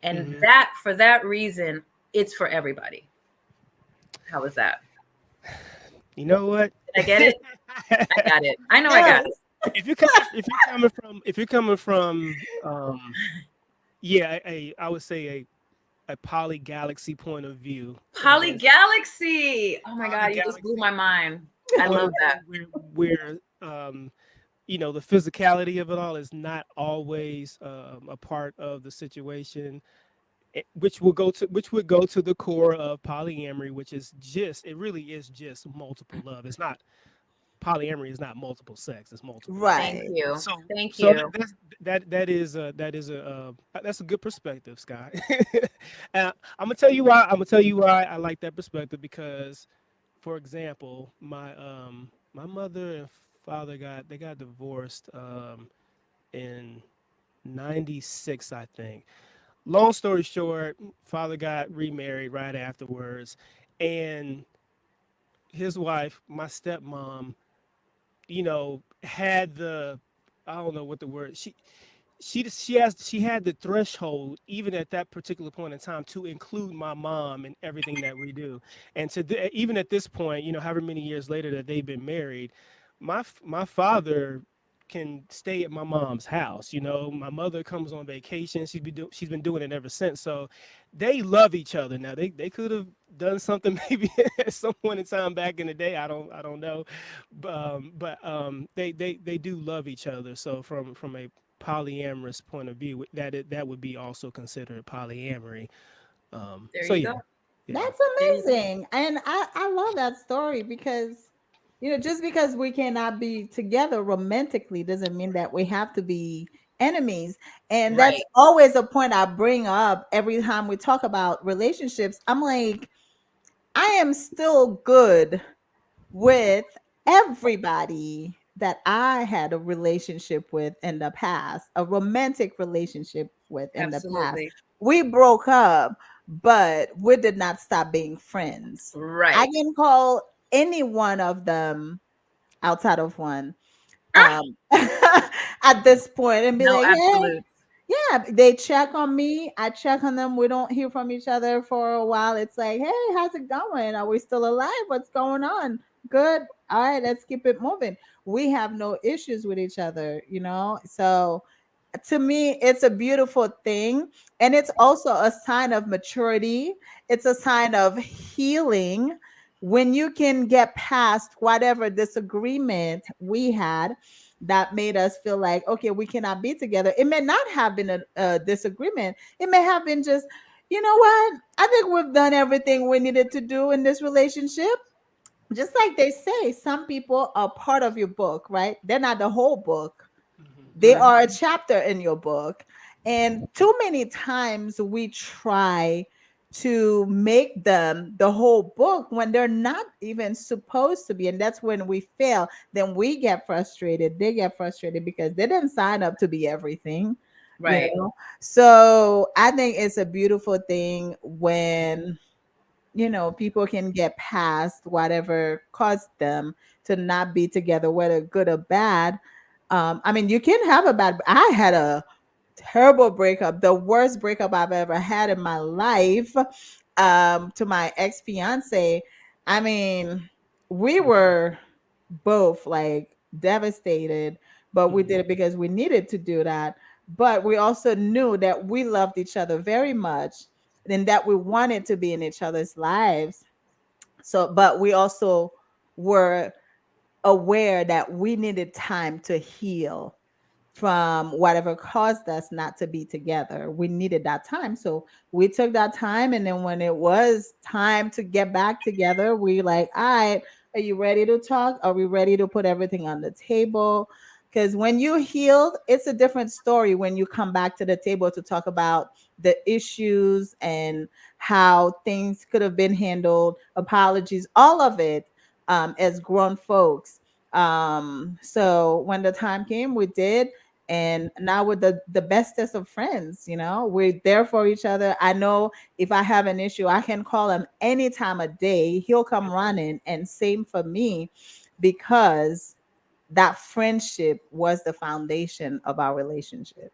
And that, for that reason, it's for everybody. How was that? You know what? Did I get it? I got it. I know I got it. If you're coming from I would say a poly galaxy point of view. Poly galaxy. Oh my God, you just blew my mind. I love that. Where you know, the physicality of it all is not always a part of the situation, which would go to the core of polyamory, which is it really is just multiple love. It's not, polyamory is not multiple sex, it's multiple. Right. Thank you. So Thank you. That is a good perspective, Sky. And I'm gonna tell you why. I like that perspective, because, for example, my mother and father got divorced in '96, I think. Long story short, father got remarried right afterwards, and his wife, my stepmom, you know, had the, I don't know what the word, she had the threshold, even at that particular point in time, to include my mom in everything that we do. And even at this point, you know, however many years later that they've been married, my father can stay at my mom's house. You know, my mother comes on vacation. She's been doing it ever since. So they love each other. Now they could have done something maybe at some point in time back in the day. I don't know, but they do love each other. So from a polyamorous point of view, that would be also considered polyamory. There you go. Yeah. That's amazing. And I love that story because, you know, just because we cannot be together romantically doesn't mean that we have to be enemies. And that's Right. always a point I bring up every time we talk about relationships. I'm like, I am still good with everybody that I had a relationship with in the past, a romantic relationship with in the past. Absolutely. We broke up, but we did not stop being friends. I Right. can call any one of them outside of one Ah, at this point and be no, like, hey, absolute. yeah, they check on me. I check on them. We don't hear from each other for a while. It's like, hey, how's it going? Are we still alive? What's going on? Good. All right, let's keep it moving. We have no issues with each other, you know? So to me, it's a beautiful thing. And it's also a sign of maturity, it's a sign of healing when you can get past whatever disagreement we had that made us feel like, okay, we cannot be together. It may not have been a disagreement. It may have been just, you know what? I think we've done everything we needed to do in this relationship. Just like they say, some people are part of your book, right? They're not the whole book, they are a chapter in your book. And too many times we try to make them the whole book when they're not even supposed to be. And that's when we fail. Then we get frustrated. They get frustrated because they didn't sign up to be everything, you Right. know? So I think it's a beautiful thing when people can get past whatever caused them to not be together, whether good or bad. I mean, you can have a bad. I had a terrible breakup, the worst breakup I've ever had in my life. To my ex fiance. I mean, we were both like devastated, but we did it because we needed to do that. But we also knew that we loved each other very much and that we wanted to be in each other's lives. So, but we also were aware that we needed time to heal from whatever caused us not to be together. We needed that time. So we took that time. And then when it was time to get back together, we like, all right, are you ready to talk? Are we ready to put everything on the table? Because when you healed, it's a different story when you come back to the table to talk about the issues and how things could have been handled, apologies, all of it, as grown folks. So when the time came, we did, and now we're the bestest of friends. We're there for each other. I know if I have an issue, I can call him any time of day. He'll come running, and same for me, because that friendship was the foundation of our relationship.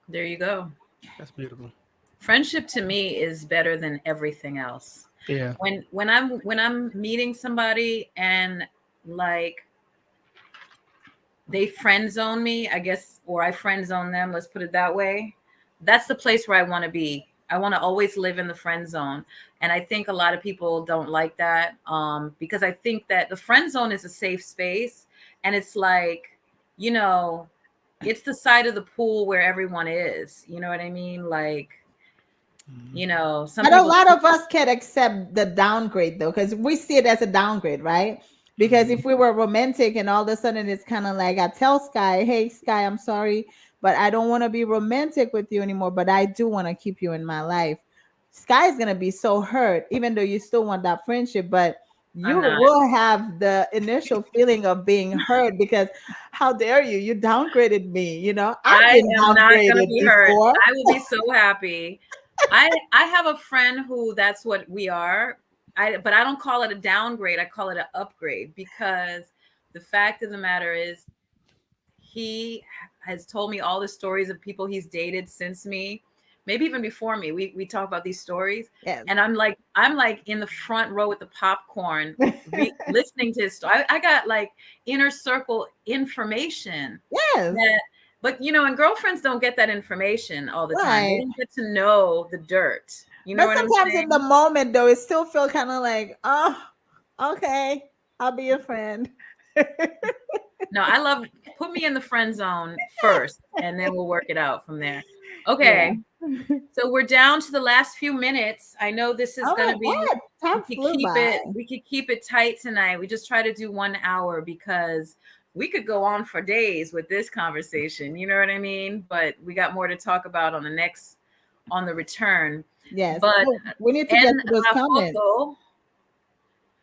There you go. That's beautiful. Friendship to me is better than everything else. Yeah. When I'm meeting somebody and like they friend zone me, I guess, or I friend zone them, let's put it that way. That's the place where I want to be. I want to always live in the friend zone. And I think a lot of people don't like that, because I think that the friend zone is a safe space. And it's like, it's the side of the pool where everyone is. You know what I mean? Like, some But a people. lot of us can accept the downgrade though, because we see it as a downgrade, right? Because if we were romantic and all of a sudden it's kind of like I tell Sky, hey Sky, I'm sorry, but I don't want to be romantic with you anymore, but I do want to keep you in my life. Sky is gonna be so hurt, even though you still want that friendship, but you I'm not. will have the initial feeling of being hurt because how dare you? You downgraded me, I've I been am not going to downgraded be hurt. before. I will be so happy. I have a friend who that's what we are. But I don't call it a downgrade. I call it an upgrade, because the fact of the matter is he has told me all the stories of people he's dated since me, maybe even before me. We talk about these stories, Yes. and I'm like in the front row with the popcorn, listening to his story. I got like inner circle information. Yes. But and girlfriends don't get that information all the time. They Right. don't get to know the dirt. You know But what I'm sometimes in saying? the moment, though, it still feel kind of like, oh, okay, I'll be your friend. No, I love put me in the friend zone first, and then we'll work it out from there. Yeah. Okay. So we're down to the last few minutes. I know this is Oh gonna my be God, time flew by. we could keep it tight tonight. We just try to do 1 hour because we could go on for days with this conversation. You know what I mean? But we got more to talk about on the return. Yes. But Oh, we need to get en to those la comments. foto,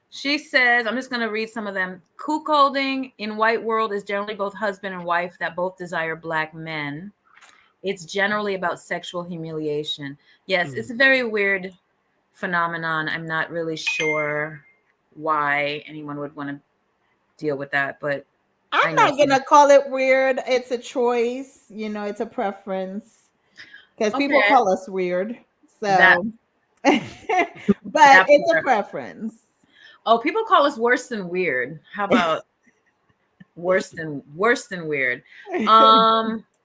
she says, I'm just going to read some of them. Cuckolding in white world is generally both husband and wife that both desire black men. It's generally about sexual humiliation. Yes, it's a very weird phenomenon. I'm not really sure why anyone would want to deal with that, but I'm not going to call it weird. It's a choice. It's a preference. Because people Okay. call us weird. So, That but it's a preference. Oh, people call us worse than weird. How about worse than weird?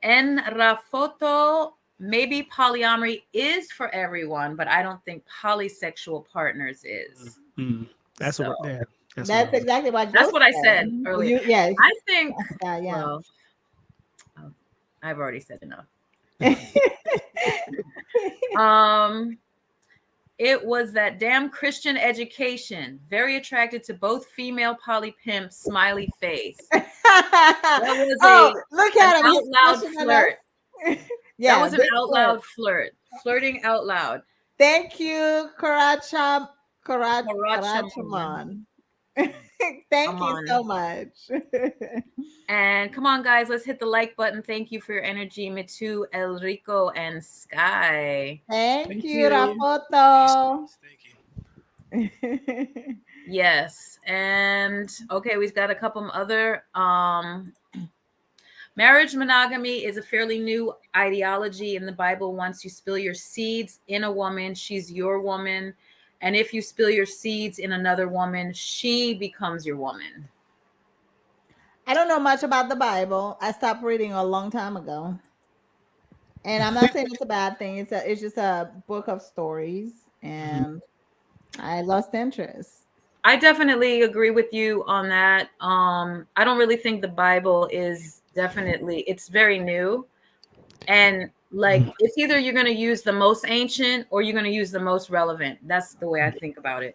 En Rafoto, maybe polyamory is for everyone, but I don't think polysexual partners is. That's So, what. Yeah, that's exactly what. That's what I said earlier. Yes. I think. Yeah. Well, I've already said enough. It was that damn Christian education. Very attracted to both female poly pimps. Smiley face. That was look at an him. out loud flirt. Yeah, that was an out loud flirt. Flirting out loud. Thank you, Karachamon. Thank you so much. And come on, guys, let's hit the like button. Thank you for your energy, Mitu, El Rico, and Sky. Thank you, Rapoto. Thank you. Yes. And okay, we've got a couple other marriage monogamy is a fairly new ideology in the Bible. Once you spill your seeds in a woman, she's your woman. And if you spill your seeds in another woman, she becomes your woman. I don't know much about the Bible. I stopped reading a long time ago. And I'm not saying it's a bad thing. It's just a book of stories, Mhm. and I lost interest. I definitely agree with you on that. I don't really think the Bible is definitely, it's very new. And like, it's either you're going to use the most ancient or you're going to use the most relevant. That's the way I think about it.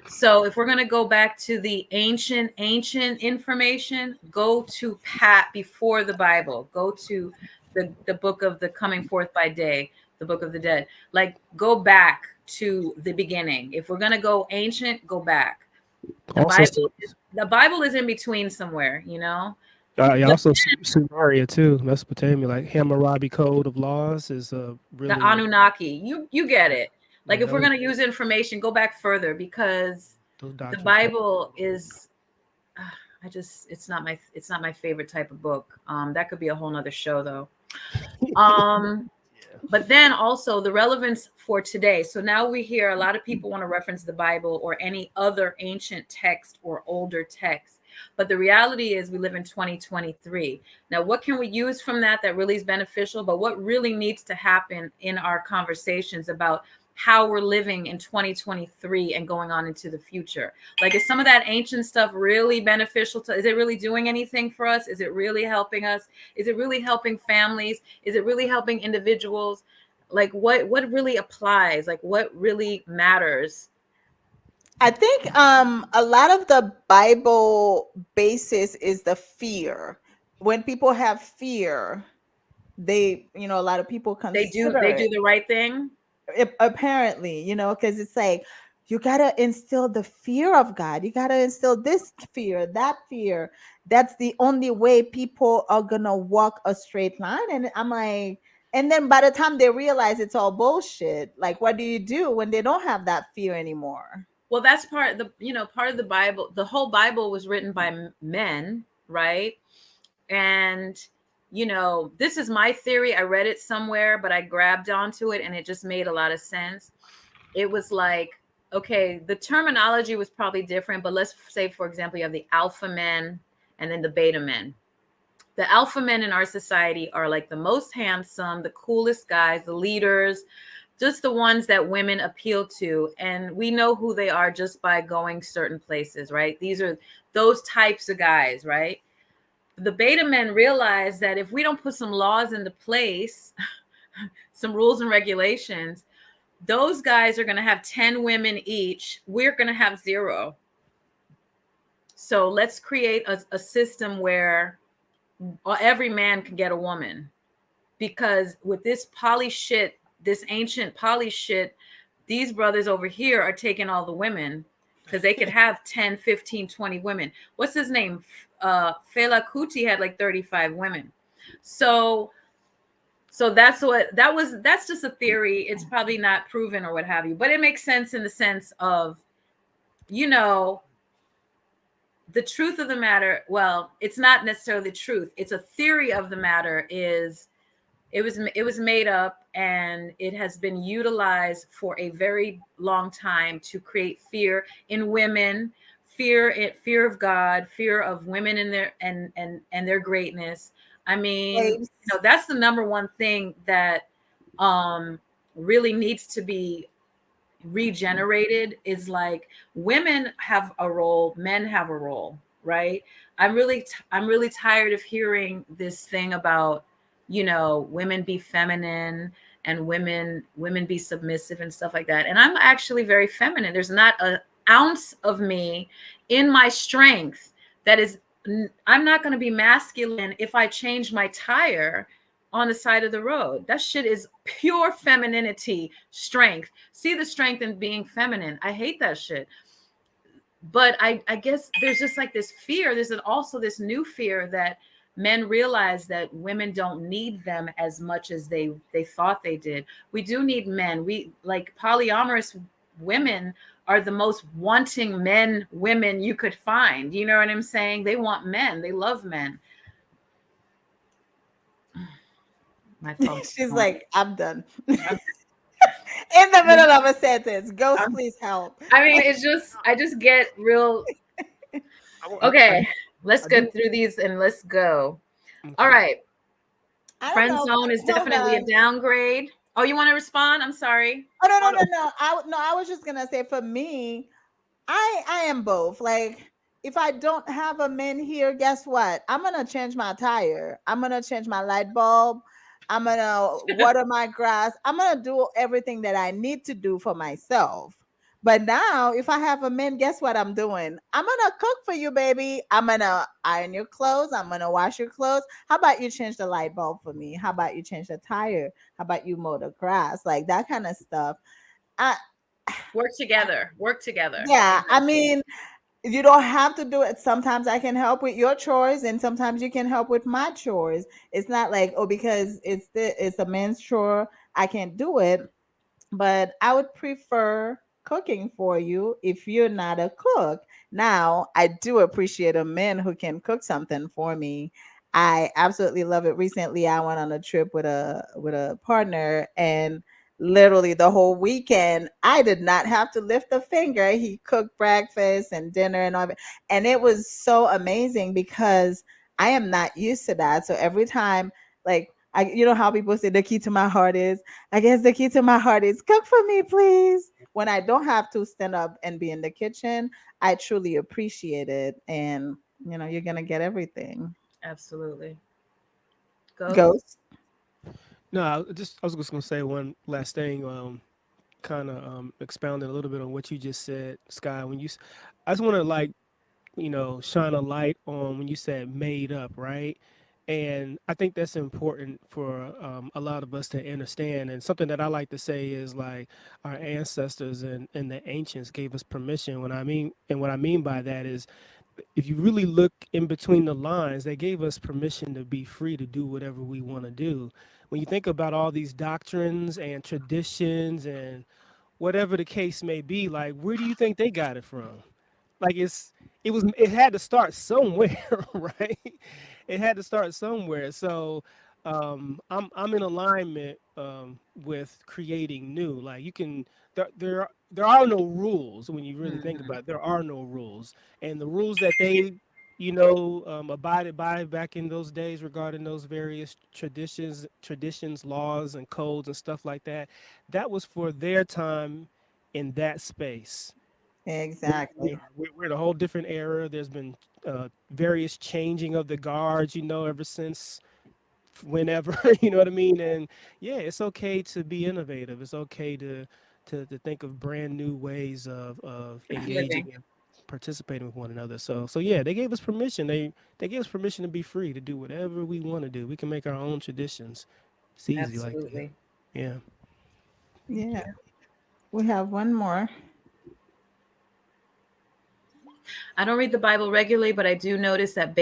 So if we're going to go back to the ancient information, go to Pat before the Bible, go to the book of the coming forth by day, the book of the dead, like go back to the beginning. If we're going to go ancient, go back. The Also, Bible, the Bible is in between somewhere, you know. yeah, But also Sumeria too, Mesopotamia, like Hammurabi Code of Laws is the really Anunnaki, you get it. Like yeah, if we're going to use information, go back further, because those the documents. Bible is it's not my favorite type of book. That could be a whole nother show though. Um but then also the relevance for today. So now we hear a lot of people want to reference the Bible or any other ancient text or older text. But the reality is we live in 2023. Now, what can we use from that really is beneficial? But what really needs to happen in our conversations about how we're living in 2023 and going on into the future? Like, is some of that ancient stuff really beneficial is it really doing anything for us? Is it really helping us? Is it really helping families? Is it really helping individuals? Like what really applies? Like what really matters? I think a lot of the Bible basis is the fear. When people have fear, a lot of people consider They it. do the right thing. Apparently, because it's like you gotta instill the fear of God. You gotta instill this fear, that fear. That's the only way people are gonna walk a straight line. And I'm like, and then by the time they realize it's all bullshit, like what do you do when they don't have that fear anymore? Well, that's part of the Bible. The whole Bible was written by men, right? And this is my theory. I read it somewhere, but I grabbed onto it and it just made a lot of sense. It was like, okay, the terminology was probably different, but let's say, for example, you have the alpha men and then the beta men. The alpha men in our society are like the most handsome, the coolest guys, the leaders, just the ones that women appeal to. And we know who they are just by going certain places, right? These are those types of guys, right? The beta men realize that if we don't put some laws into place, some rules and regulations, those guys are going to have 10 women each. We're going to have 0. So let's create a system where every man can get a woman. Because with this poly shit, this ancient poly shit, these brothers over here are taking all the women because they could have 10, 15, 20 women. What's his name? Fela Kuti had like 35 women. So that's just a theory. It's probably not proven or what have you, but it makes sense in the sense of, the truth of the matter. Well, it's not necessarily the truth. It's a theory of the matter is it was made up and it has been utilized for a very long time to create fear in women, fear of God, fear of women and their greatness. I mean, Slaves. that's the number one thing that really needs to be regenerated is like women have a role, men have a role, right? I'm really tired of hearing this thing about women be feminine and women be submissive and stuff like that. And I'm actually very feminine. There's not an ounce of me in my strength that is I'm not going to be masculine if I change my tire on the side of the road. That shit is pure femininity, strength. See the strength in being feminine. I hate that shit. But I guess there's just like this fear. There's also this new fear that men realize that women don't need them as much as they thought they did. We do need men. We like polyamorous women are the most wanting women you could find. You know what I'm saying? They want men. They love men. My phone. She's like, I'm done. In the middle of a sentence. Ghost, please help. I mean, I just get real. Okay, let's get through these and let's go. All right. Friend zone is definitely a downgrade. Oh, you want to respond? I'm sorry. Oh, no. I was just gonna say, for me, I am both. Like, if I don't have a man here, guess what? I'm gonna change my tire. I'm gonna change my light bulb. I'm gonna water my grass. I'm gonna do everything that I need to do for myself. But now, if I have a man, guess what I'm doing? I'm gonna cook for you, baby. I'm gonna iron your clothes. I'm gonna wash your clothes. How about you change the light bulb for me? How about you change the tire? How about you mow the grass? Like that kind of stuff. I Work together. Yeah, I mean, you don't have to do it. Sometimes I can help with your chores, and sometimes you can help with my chores. It's not like, oh, because it's a man's chore, I can't do it. But I would prefer cooking for you if you're not a cook. Now, I do appreciate a man who can cook something for me. I absolutely love it. Recently, I went on a trip with a partner, and literally the whole weekend, I did not have to lift a finger. He cooked breakfast and dinner and all of it, and it was so amazing because I am not used to that. So every time, like, you know how people say the key to my heart is, I guess the key to my heart is cook for me, please. When I don't have to stand up and be in the kitchen, I truly appreciate it. And, you're going to get everything. Absolutely. Ghost. No, I was just gonna say one last thing. Kind of expounding a little bit on what you just said, Sky. I just want to shine a light on when you said made up, right? And I think that's important for a lot of us to understand. And something that I like to say is like our ancestors and the ancients gave us permission. What I mean by that is, if you really look in between the lines, they gave us permission to be free to do whatever we want to do. When you think about all these doctrines and traditions and whatever the case may be, like, where do you think they got it from? Like, it had to start somewhere, right? It had to start somewhere. So I'm in alignment with creating new. Like, you can there are no rules when you really think about it. There are no rules, and the rules that they abided by back in those days regarding those various traditions, laws, and codes and stuff like that, that was for their time in that space. Exactly. We're in a whole different era. There's been various changing of the guards, ever since whenever, you know what I mean? And yeah, it's okay to be innovative. It's okay to think of brand new ways of engaging and participating with one another. So yeah, they gave us permission. They gave us permission to be free to do whatever we want to do. We can make our own traditions. It's easy like that. Yeah. Yeah. We have one more. I don't read the Bible regularly, but I do notice that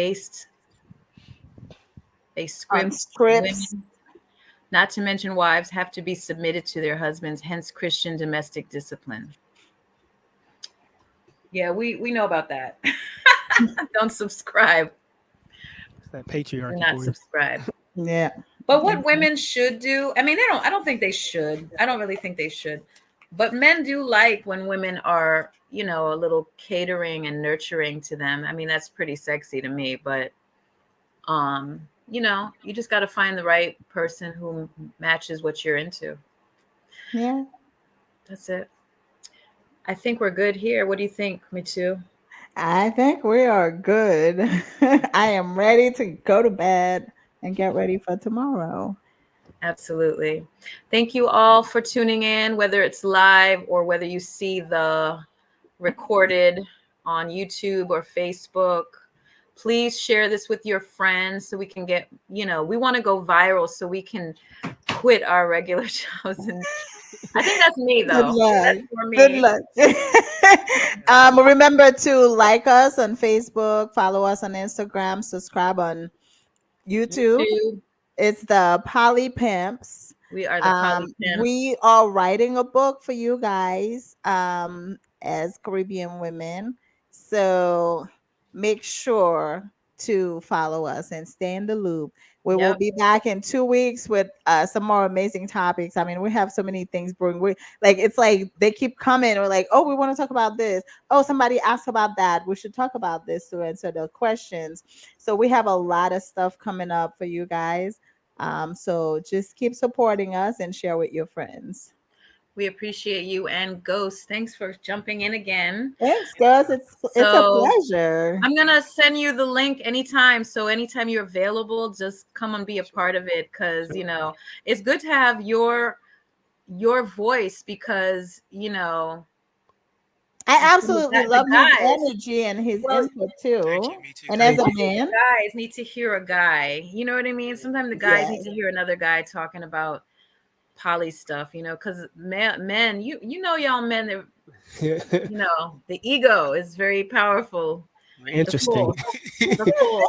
scripts, women, not to mention wives, have to be submitted to their husbands, hence Christian domestic discipline. Yeah, we know about that. Don't subscribe. It's that patriarchy. Do not subscribe. Yeah. But what women should do, I mean, I don't think they should. I don't really think they should. But men do like when women are, a little catering and nurturing to them. I mean, that's pretty sexy to me, but you just got to find the right person who matches what you're into. Yeah. That's it. I think we're good here. What do you think, Mitu? I think we are good. I am ready to go to bed and get ready for tomorrow. Absolutely. Thank you all for tuning in, whether it's live or whether you see the recorded on YouTube or Facebook. Please share this with your friends so we can get, we want to go viral so we can quit our regular shows. And I think that's me, though. Good luck. That's for me. Good luck. Remember to like us on Facebook, follow us on Instagram, subscribe on YouTube. It's the Poly Pimps. We are the poly pimps. We are writing a book for you guys as Caribbean women. So make sure to follow us and stay in the loop. We will Yep. be back in 2 weeks with some more amazing topics. I mean, we have so many things brewing. We like it's like they keep coming. We're like, oh, we want to talk about this. Oh, somebody asked about that. We should talk about this to answer the questions. So we have a lot of stuff coming up for you guys. So just keep supporting us and share with your friends. We appreciate you, and Ghost, thanks for jumping in again. Thanks, girls. It's a So pleasure. I'm gonna send you the link anytime. So anytime you're available, just come and be a part of it, because you know it's good to have your voice, because you know I absolutely the love his guys. energy and his Well, input too. Thank you, me too. And as Thank a you. man, guys need to hear a guy. You know what I mean? Sometimes the guys need yes. to hear another guy talking about poly stuff. You know, because men, you know, y'all men, you know, the ego is very powerful. Interesting. The full.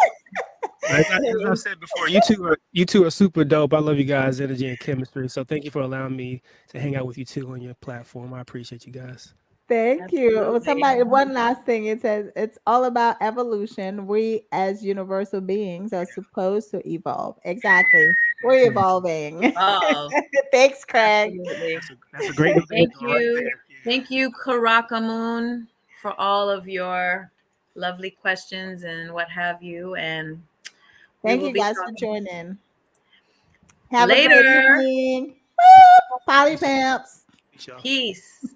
As I've said before, you two are super dope. I love you guys' energy and chemistry. So thank you for allowing me to hang out with you two on your platform. I appreciate you guys. Thank you. Oh, Absolutely. one last thing. It says it's all about evolution. We as universal beings are supposed to evolve. Exactly. We're evolving. Oh, Thanks, Craig. absolutely. That's a great note to end Thank on right you. there. Thank you, Karaka Moon, for all of your lovely questions and what have you. And we Thank will you be guys for talking joining. Have a great later. evening. Woo! Polly Peace, Pamps. peace, y'all. Peace.